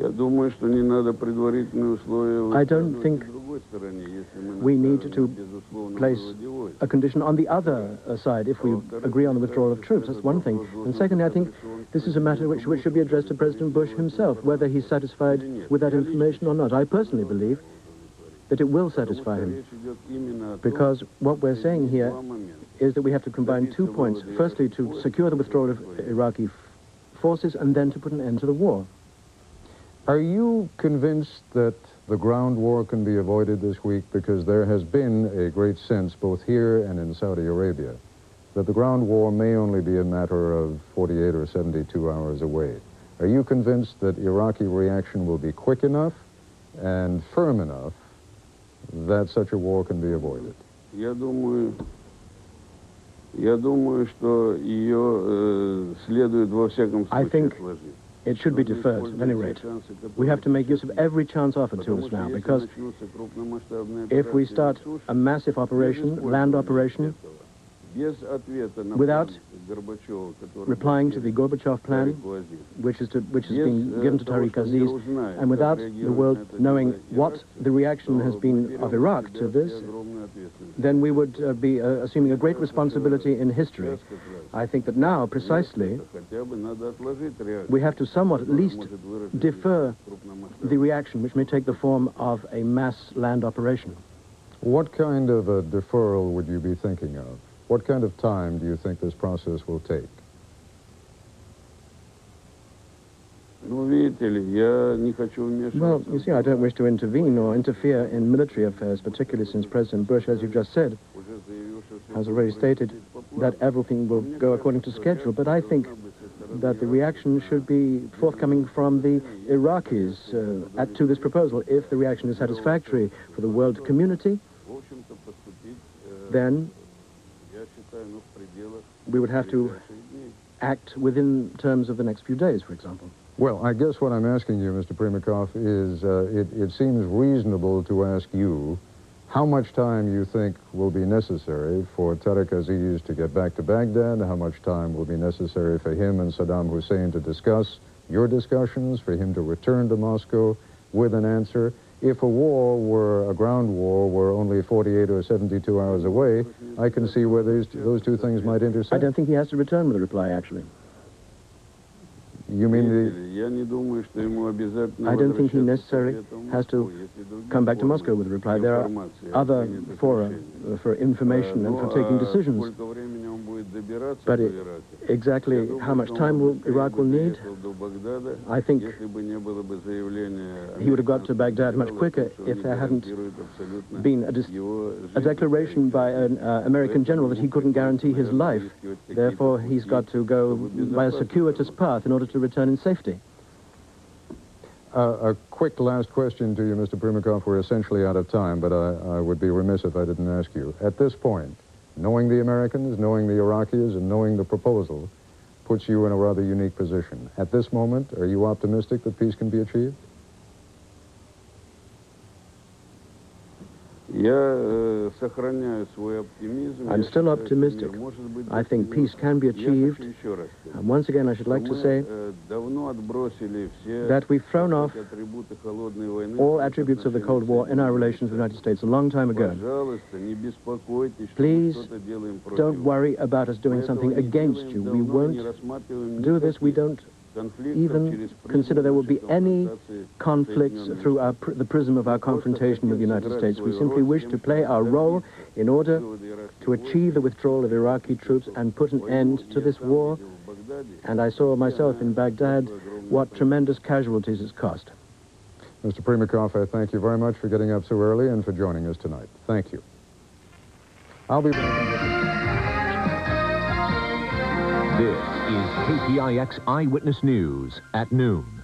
I don't think we need to place a condition on the other side if we agree on the withdrawal of troops. That's one thing. And secondly, I think this is a matter which should be addressed to President Bush himself, whether he's satisfied with that information or not. I personally believe that it will satisfy him. Because what we're saying here is that we have to combine 2 points. Firstly, to secure the withdrawal of Iraqi forces, and then to put an end to the war. Are you convinced that the ground war can be avoided this week? Because there has been a great sense, both here and in Saudi Arabia, that the ground war may only be a matter of 48 or 72 hours away. Are you convinced that Iraqi reaction will be quick enough and firm enough that such a war can be avoided? Я думаю, что ее следует во всяком случае отложить. It should be deferred, at any rate. We have to make use of every chance offered to us now, because if we start a massive operation, land operation, without replying to the Gorbachev plan, which has been given to Tariq Aziz, and without the world knowing what the reaction has been of Iraq to this, then we would be assuming a great responsibility in history. I think that now, precisely, we have to somewhat at least defer the reaction, which may take the form of a mass land operation. What kind of a deferral would you be thinking of? What kind of time do you think this process will take? Well, you see, I don't wish to intervene or interfere in military affairs, particularly since President Bush, as you've just said, has already stated that everything will go according to schedule. But I think that the reaction should be forthcoming from the Iraqis to this proposal. If the reaction is satisfactory for the world community, then we would have to act within terms of the next few days, for example. Well, I guess what I'm asking you, Mr. Primakov, is it seems reasonable to ask you how much time you think will be necessary for Tariq Aziz to get back to Baghdad, how much time will be necessary for him and Saddam Hussein to discuss your discussions, for him to return to Moscow with an answer. If a ground war were only 48 or 72 hours away, I can see where those two things might intersect. I don't think he has to return with a reply, actually. You mean I don't think he necessarily has to come back to Moscow with a reply. There are other fora for information and for taking decisions. But exactly how much time Iraq will need, I think he would have got to Baghdad much quicker if there hadn't been a declaration by an American general that he couldn't guarantee his life. Therefore, he's got to go by a circuitous path in order to return in safety. A quick last question to you, Mr. Primakov. We're essentially out of time, but I would be remiss if I didn't ask you. At this point, knowing the Americans, knowing the Iraqis, and knowing the proposal puts you in a rather unique position. At this moment, are you optimistic that peace can be achieved? I'm still optimistic. I think peace can be achieved. And once again, I should like to say that we've thrown off all attributes of the Cold War in our relations with the United States a long time ago. Please don't worry about us doing something against you. We won't do this. We don't even consider there will be any conflicts through the prism of our confrontation with the United States. We simply wish to play our role in order to achieve the withdrawal of Iraqi troops and put an end to this war. And I saw myself in Baghdad what tremendous casualties it's cost. Mr. Primakov, I thank you very much for getting up so early and for joining us tonight. Thank you. I'll be back. This is KPIX Eyewitness News at noon.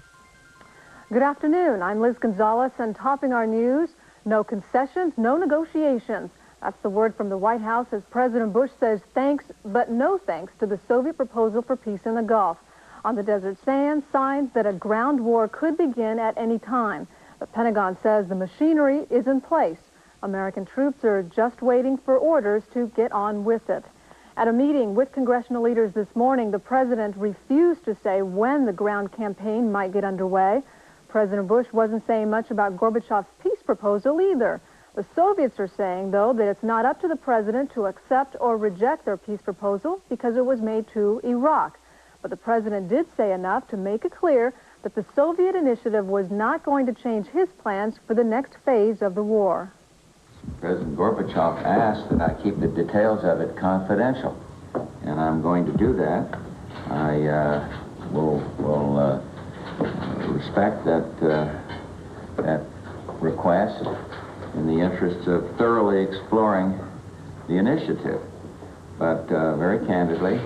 Good afternoon. I'm Liz Gonzalez, and topping our news, no concessions, no negotiations. That's the word from the White House as President Bush says thanks, but no thanks to the Soviet proposal for peace in the Gulf. On the desert sands, signs that a ground war could begin at any time. The Pentagon says the machinery is in place. American troops are just waiting for orders to get on with it. At a meeting with congressional leaders this morning, the president refused to say when the ground campaign might get underway. President Bush wasn't saying much about Gorbachev's peace proposal either. The Soviets are saying, though, that it's not up to the president to accept or reject their peace proposal because it was made to Iraq. But the president did say enough to make it clear that the Soviet initiative was not going to change his plans for the next phase of the war. President Gorbachev asked that I keep the details of it confidential, and I'm going to do that. I will respect that request in the interest of thoroughly exploring the initiative. But very candidly,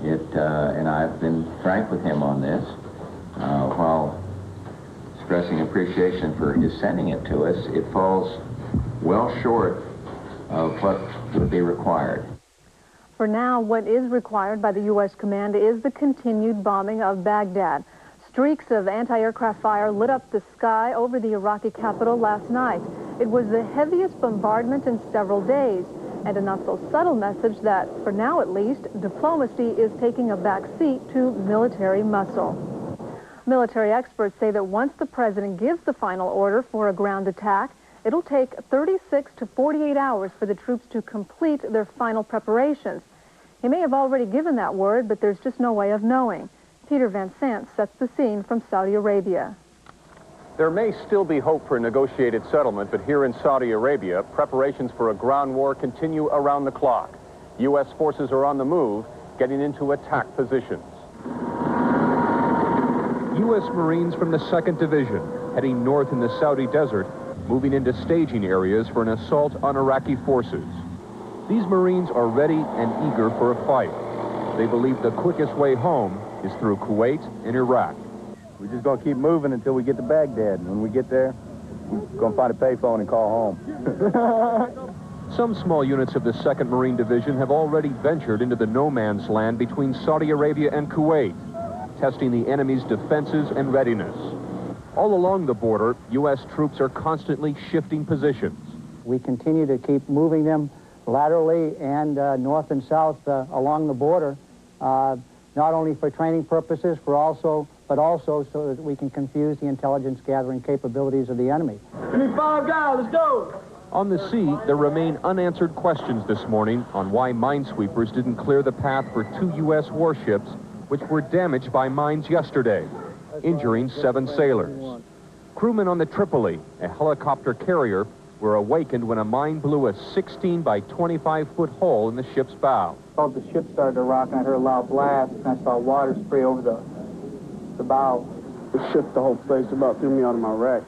and I've been frank with him on this, while expressing appreciation for his sending it to us, it falls well short of what would be required. For now, what is required by the U.S. command is the continued bombing of Baghdad. Streaks of anti-aircraft fire lit up the sky over the Iraqi capital last night. It was the heaviest bombardment in several days, and a not-so-subtle message that, for now at least, diplomacy is taking a back seat to military muscle. Military experts say that once the president gives the final order for a ground attack, it'll take 36 to 48 hours for the troops to complete their final preparations. He may have already given that word, but there's just no way of knowing. Peter Van Sant sets the scene from Saudi Arabia. There may still be hope for a negotiated settlement, but here in Saudi Arabia, preparations for a ground war continue around the clock. U.S. forces are on the move, getting into attack positions. U.S. Marines from the 2nd Division, heading north in the Saudi desert, moving into staging areas for an assault on Iraqi forces. These Marines are ready and eager for a fight. They believe the quickest way home is through Kuwait and Iraq. We're just going to keep moving until we get to Baghdad. When we get there, we're going to find a payphone and call home. Some small units of the 2nd Marine Division have already ventured into the no man's land between Saudi Arabia and Kuwait, testing the enemy's defenses and readiness. All along the border, U.S. troops are constantly shifting positions. We continue to keep moving them laterally and north and south along the border, not only for training purposes, but also so that we can confuse the intelligence gathering capabilities of the enemy. Give me 5 guys, let's go! On the sea, there remain unanswered questions this morning on why minesweepers didn't clear the path for 2 U.S. warships which were damaged by mines yesterday, injuring 7 sailors. Crewmen on the Tripoli, a helicopter carrier, were awakened when a mine blew a 16 by 25-foot hole in the ship's bow. The ship started to rock, and I heard a loud blast, and I saw water spray over the bow. It shook the whole place, about threw me out of my rack.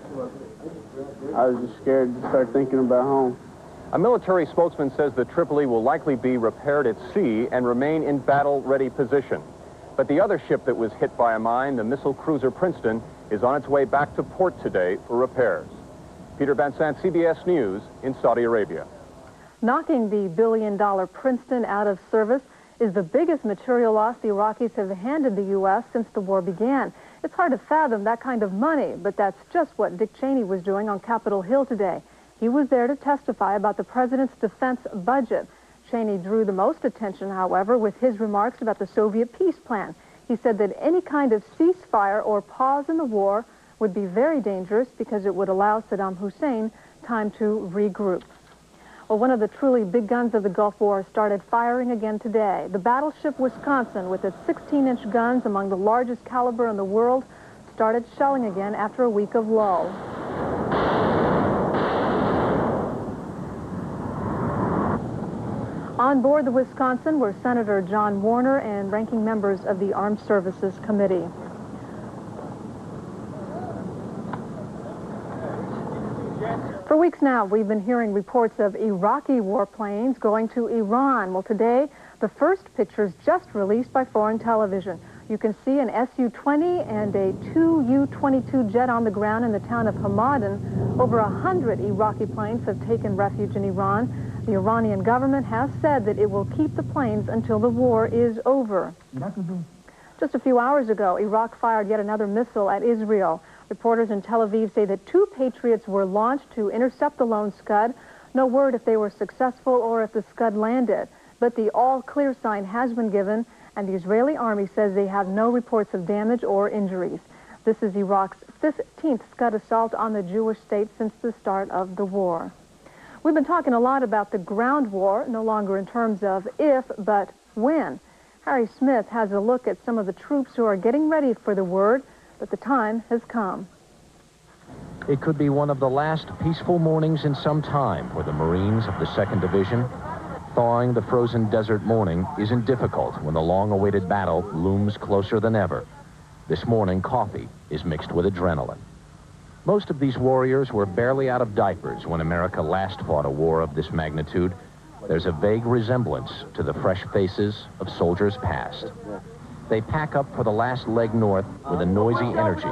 I was just scared to start thinking about home. A military spokesman says the Tripoli will likely be repaired at sea and remain in battle-ready position. But the other ship that was hit by a mine, the missile cruiser Princeton, is on its way back to port today for repairs. Peter Van Sant, CBS News in Saudi Arabia. Knocking the billion-dollar Princeton out of service is the biggest material loss the Iraqis have handed the U.S. since the war began. It's hard to fathom that kind of money, but that's just what Dick Cheney was doing on Capitol Hill today. He was there to testify about the president's defense budget. Cheney drew the most attention, however, with his remarks about the Soviet peace plan. He said that any kind of ceasefire or pause in the war would be very dangerous because it would allow Saddam Hussein time to regroup. Well, one of the truly big guns of the Gulf War started firing again today. The battleship Wisconsin, with its 16-inch guns among the largest caliber in the world, started shelling again after a week of lull. On board the Wisconsin were Senator John Warner and ranking members of the Armed Services Committee. For weeks now, we've been hearing reports of Iraqi warplanes going to Iran. Well, today, the first pictures just released by foreign television. You can see an Su-20 and a 2 U-22 jet on the ground in the town of Hamadan. Over 100 Iraqi planes have taken refuge in Iran. The Iranian government has said that it will keep the planes until the war is over. Just a few hours ago, Iraq fired yet another missile at Israel. Reporters in Tel Aviv say that 2 Patriots were launched to intercept the lone Scud. No word if they were successful or if the Scud landed. But the all-clear sign has been given, and the Israeli army says they have no reports of damage or injuries. This is Iraq's 15th Scud assault on the Jewish state since the start of the war. We've been talking a lot about the ground war, no longer in terms of if, but when. Harry Smith has a look at some of the troops who are getting ready for the word, but the time has come. It could be one of the last peaceful mornings in some time for the Marines of the 2nd Division. Thawing the frozen desert morning isn't difficult when the long-awaited battle looms closer than ever. This morning, coffee is mixed with adrenaline. Most of these warriors were barely out of diapers when America last fought a war of this magnitude. There's a vague resemblance to the fresh faces of soldiers past. They pack up for the last leg north with a noisy energy,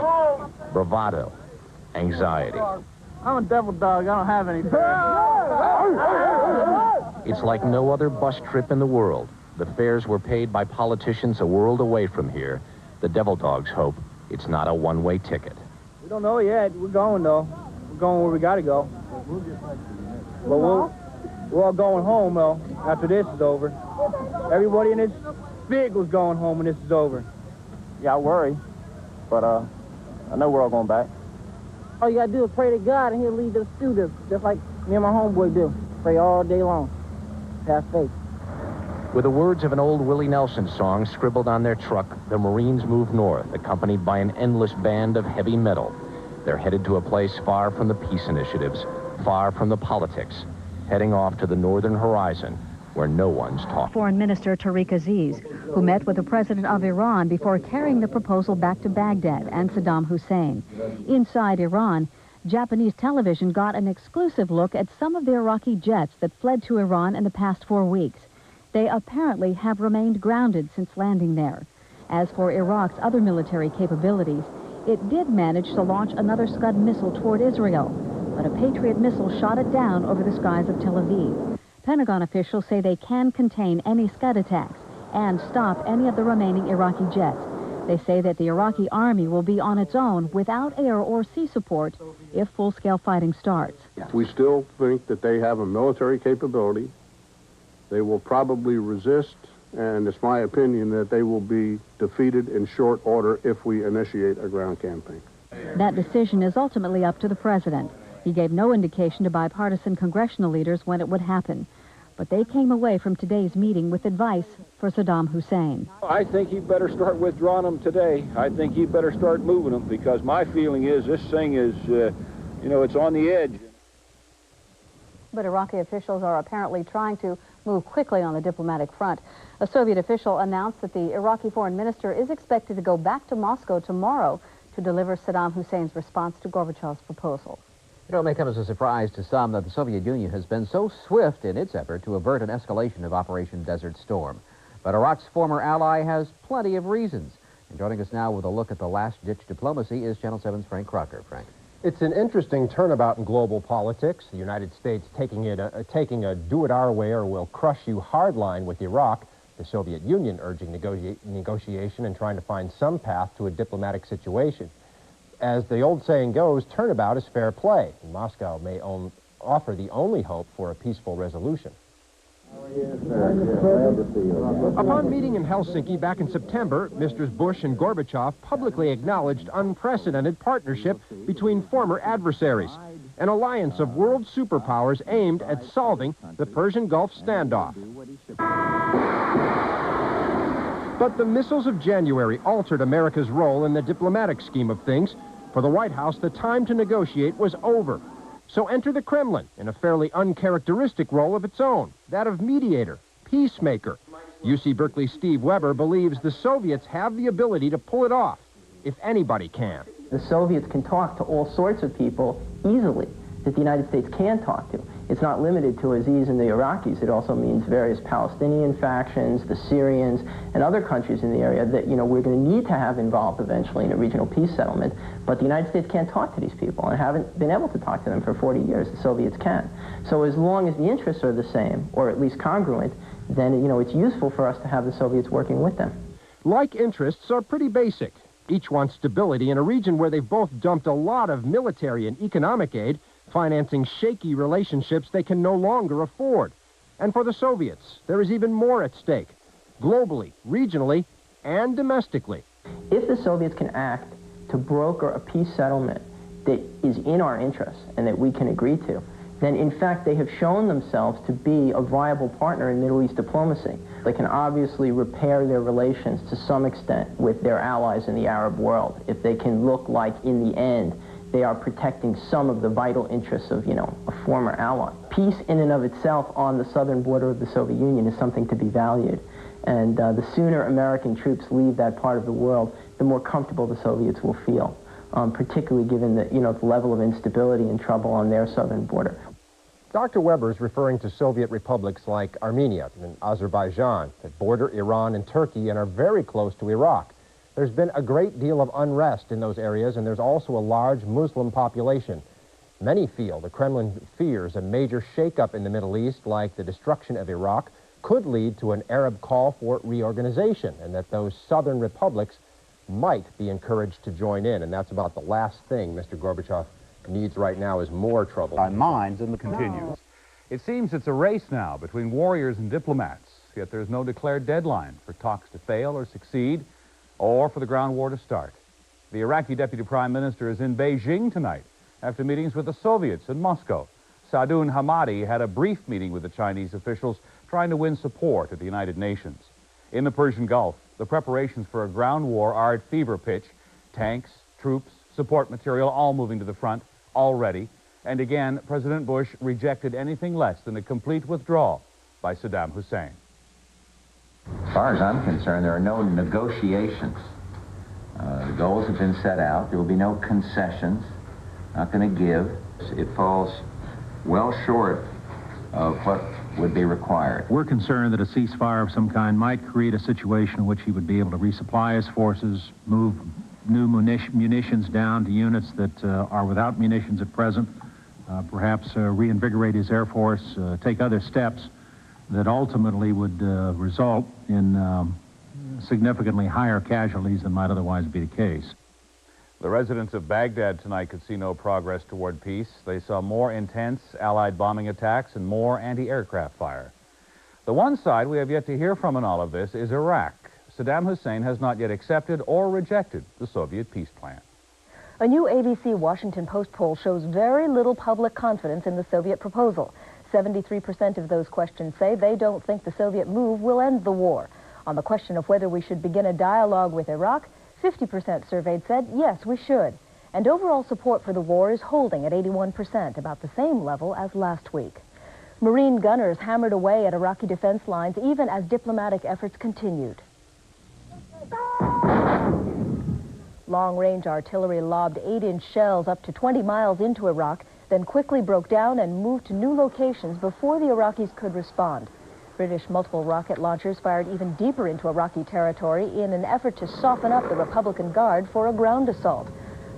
bravado, anxiety. I'm a devil dog. I don't have any. It's like no other bus trip in the world. The fares were paid by politicians a world away from here. The devil dogs hope it's not a one-way ticket. We don't know yet. We're going, though. We're going where we got to go. But we're all going home, though, after this is over. Everybody in this vehicle's going home when this is over. Yeah, I worry, but I know we're all going back. All you got to do is pray to God, and he'll lead us through this, just like me and my homeboy do. Pray all day long. Have faith. With the words of an old Willie Nelson song scribbled on their truck, the Marines move north, accompanied by an endless band of heavy metal. They're headed to a place far from the peace initiatives, far from the politics, heading off to the northern horizon, where no one's talking. Foreign Minister Tariq Aziz, who met with the president of Iran before carrying the proposal back to Baghdad and Saddam Hussein. Inside Iran, Japanese television got an exclusive look at some of the Iraqi jets that fled to Iran in the past 4 weeks. They apparently have remained grounded since landing there. As for Iraq's other military capabilities, it did manage to launch another Scud missile toward Israel, but a Patriot missile shot it down over the skies of Tel Aviv. Pentagon officials say they can contain any Scud attacks and stop any of the remaining Iraqi jets. They say that the Iraqi army will be on its own without air or sea support if full-scale fighting starts. We still think that they have a military capability. They will probably resist, and it's my opinion that they will be defeated in short order if we initiate a ground campaign. That decision is ultimately up to the president. He gave no indication to bipartisan congressional leaders when it would happen. But they came away from today's meeting with advice for Saddam Hussein. I think he better start withdrawing them today. I think he better start moving them, because my feeling is this thing is, it's on the edge. But Iraqi officials are apparently trying to move quickly on the diplomatic front. A Soviet official announced that the Iraqi foreign minister is expected to go back to Moscow tomorrow to deliver Saddam Hussein's response to Gorbachev's proposal. You know, it may come as a surprise to some that the Soviet Union has been so swift in its effort to avert an escalation of Operation Desert Storm. But Iraq's former ally has plenty of reasons. And joining us now with a look at the last-ditch diplomacy is Channel 7's Frank Crocker. Frank. It's an interesting turnabout in global politics. The United States taking a do-it-our-way or we'll-crush-you hardline with Iraq. The Soviet Union urging negotiation and trying to find some path to a diplomatic situation. As the old saying goes, turnabout is fair play. Moscow may offer the only hope for a peaceful resolution. Upon meeting in Helsinki back in September, Misters Bush and Gorbachev publicly acknowledged unprecedented partnership between former adversaries, an alliance of world superpowers aimed at solving the Persian Gulf standoff. But the missiles of January altered America's role in the diplomatic scheme of things. For the White House, the time to negotiate was over. So enter the Kremlin in a fairly uncharacteristic role of its own, that of mediator, peacemaker. UC Berkeley's Steve Weber believes the Soviets have the ability to pull it off, if anybody can. The Soviets can talk to all sorts of people easily that the United States can talk to. It's not limited to Aziz and the Iraqis. It also means various Palestinian factions, the Syrians, and other countries in the area that, we're going to need to have involved eventually in a regional peace settlement. But the United States can't talk to these people and haven't been able to talk to them for 40 years. The Soviets can. So as long as the interests are the same, or at least congruent, then, it's useful for us to have the Soviets working with them. Like interests are pretty basic. Each wants stability in a region where they've both dumped a lot of military and economic aid, financing shaky relationships they can no longer afford. And for the Soviets, there is even more at stake, globally, regionally, and domestically. If the Soviets can act to broker a peace settlement that is in our interests and that we can agree to, then in fact they have shown themselves to be a viable partner in Middle East diplomacy. They can obviously repair their relations to some extent with their allies in the Arab world if they can look like, in the end, they are protecting some of the vital interests of, a former ally. Peace in and of itself on the southern border of the Soviet Union is something to be valued. And the sooner American troops leave that part of the world, the more comfortable the Soviets will feel, particularly given the, the level of instability and trouble on their southern border. Dr. Weber is referring to Soviet republics like Armenia and Azerbaijan that border Iran and Turkey and are very close to Iraq. There's been a great deal of unrest in those areas, and there's also a large Muslim population. Many feel the Kremlin fears a major shakeup in the Middle East, like the destruction of Iraq, could lead to an Arab call for reorganization, and that those southern republics might be encouraged to join in. And that's about the last thing Mr. Gorbachev needs right now, is more trouble. Our minds and the continues. It seems it's a race now between warriors and diplomats, yet there's no declared deadline for talks to fail or succeed, or for the ground war to start. The Iraqi Deputy Prime Minister is in Beijing tonight after meetings with the Soviets in Moscow. Saadun Hamadi had a brief meeting with the Chinese officials trying to win support at the United Nations. In the Persian Gulf, the preparations for a ground war are at fever pitch. Tanks, troops, support material all moving to the front, all ready. And again, President Bush rejected anything less than a complete withdrawal by Saddam Hussein. As far as I'm concerned, there are no negotiations. The goals have been set out. There will be no concessions. Not going to give. It falls well short of what would be required. We're concerned that a ceasefire of some kind might create a situation in which he would be able to resupply his forces, move new munitions down to units that are without munitions at present, perhaps reinvigorate his Air Force, take other steps that ultimately would result in significantly higher casualties than might otherwise be the case. The residents of Baghdad tonight could see no progress toward peace. They saw more intense Allied bombing attacks and more anti-aircraft fire. The one side we have yet to hear from in all of this is Iraq. Saddam Hussein has not yet accepted or rejected the Soviet peace plan. A new ABC Washington Post poll shows very little public confidence in the Soviet proposal. 73% of those questioned say they don't think the Soviet move will end the war. On the question of whether we should begin a dialogue with Iraq, 50% surveyed said, yes, we should. And overall support for the war is holding at 81%, about the same level as last week. Marine gunners hammered away at Iraqi defense lines even as diplomatic efforts continued. Long-range artillery lobbed 8-inch shells up to 20 miles into Iraq, then quickly broke down and moved to new locations before the Iraqis could respond. British multiple rocket launchers fired even deeper into Iraqi territory in an effort to soften up the Republican Guard for a ground assault.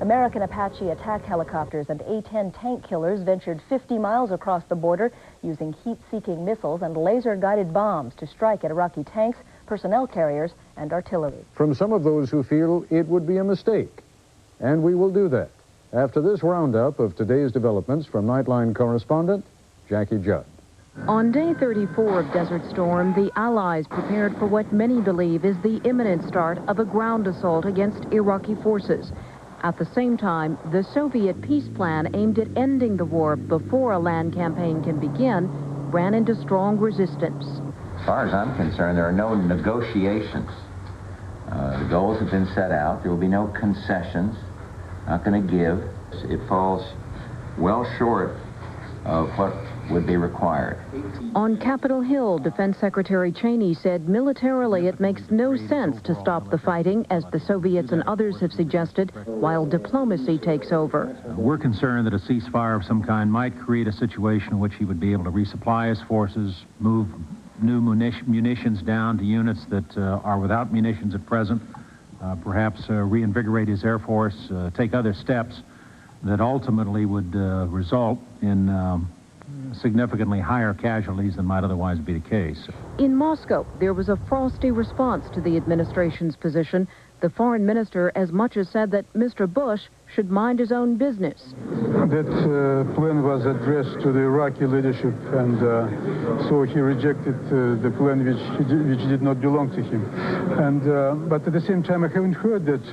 American Apache attack helicopters and A-10 tank killers ventured 50 miles across the border using heat-seeking missiles and laser-guided bombs to strike at Iraqi tanks, personnel carriers, and artillery. From some of those who feel it would be a mistake. And we will do that after this roundup of today's developments from Nightline correspondent Jackie Judd. On day 34 of Desert Storm, the Allies prepared for what many believe is the imminent start of a ground assault against Iraqi forces. At the same time, the Soviet peace plan aimed at ending the war before a land campaign can begin ran into strong resistance. As far as I'm concerned, there are no negotiations. The goals have been set out. There will be no concessions. Not going to give. It falls well short of what would be required. On Capitol Hill, Defense Secretary Cheney said militarily it makes no sense to stop the fighting, as the Soviets and others have suggested, while diplomacy takes over. We're concerned that a ceasefire of some kind might create a situation in which he would be able to resupply his forces, move new munitions down to units that are without munitions at present, perhaps reinvigorate his Air Force, take other steps that ultimately would result in significantly higher casualties than might otherwise be the case. In Moscow, there was a frosty response to the administration's position. The foreign minister as much as said that Mr. Bush should mind his own business. That plan was addressed to the Iraqi leadership, and so he rejected the plan which did not belong to him. And but at the same time, I haven't heard that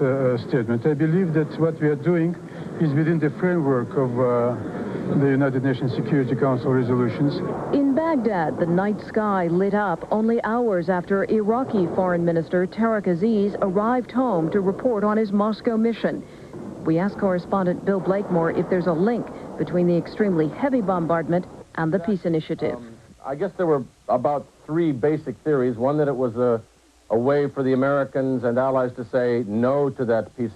statement. I believe that what we are doing is within the framework of the United Nations Security Council resolutions. In Baghdad, the night sky lit up only hours after Iraqi Foreign Minister Tariq Aziz arrived home to report on his Moscow mission. We asked correspondent Bill Blakemore if there's a link between the extremely heavy bombardment and the peace initiative. I guess there were about 3 basic theories. One, that it was a way for the Americans and allies to say no to that peace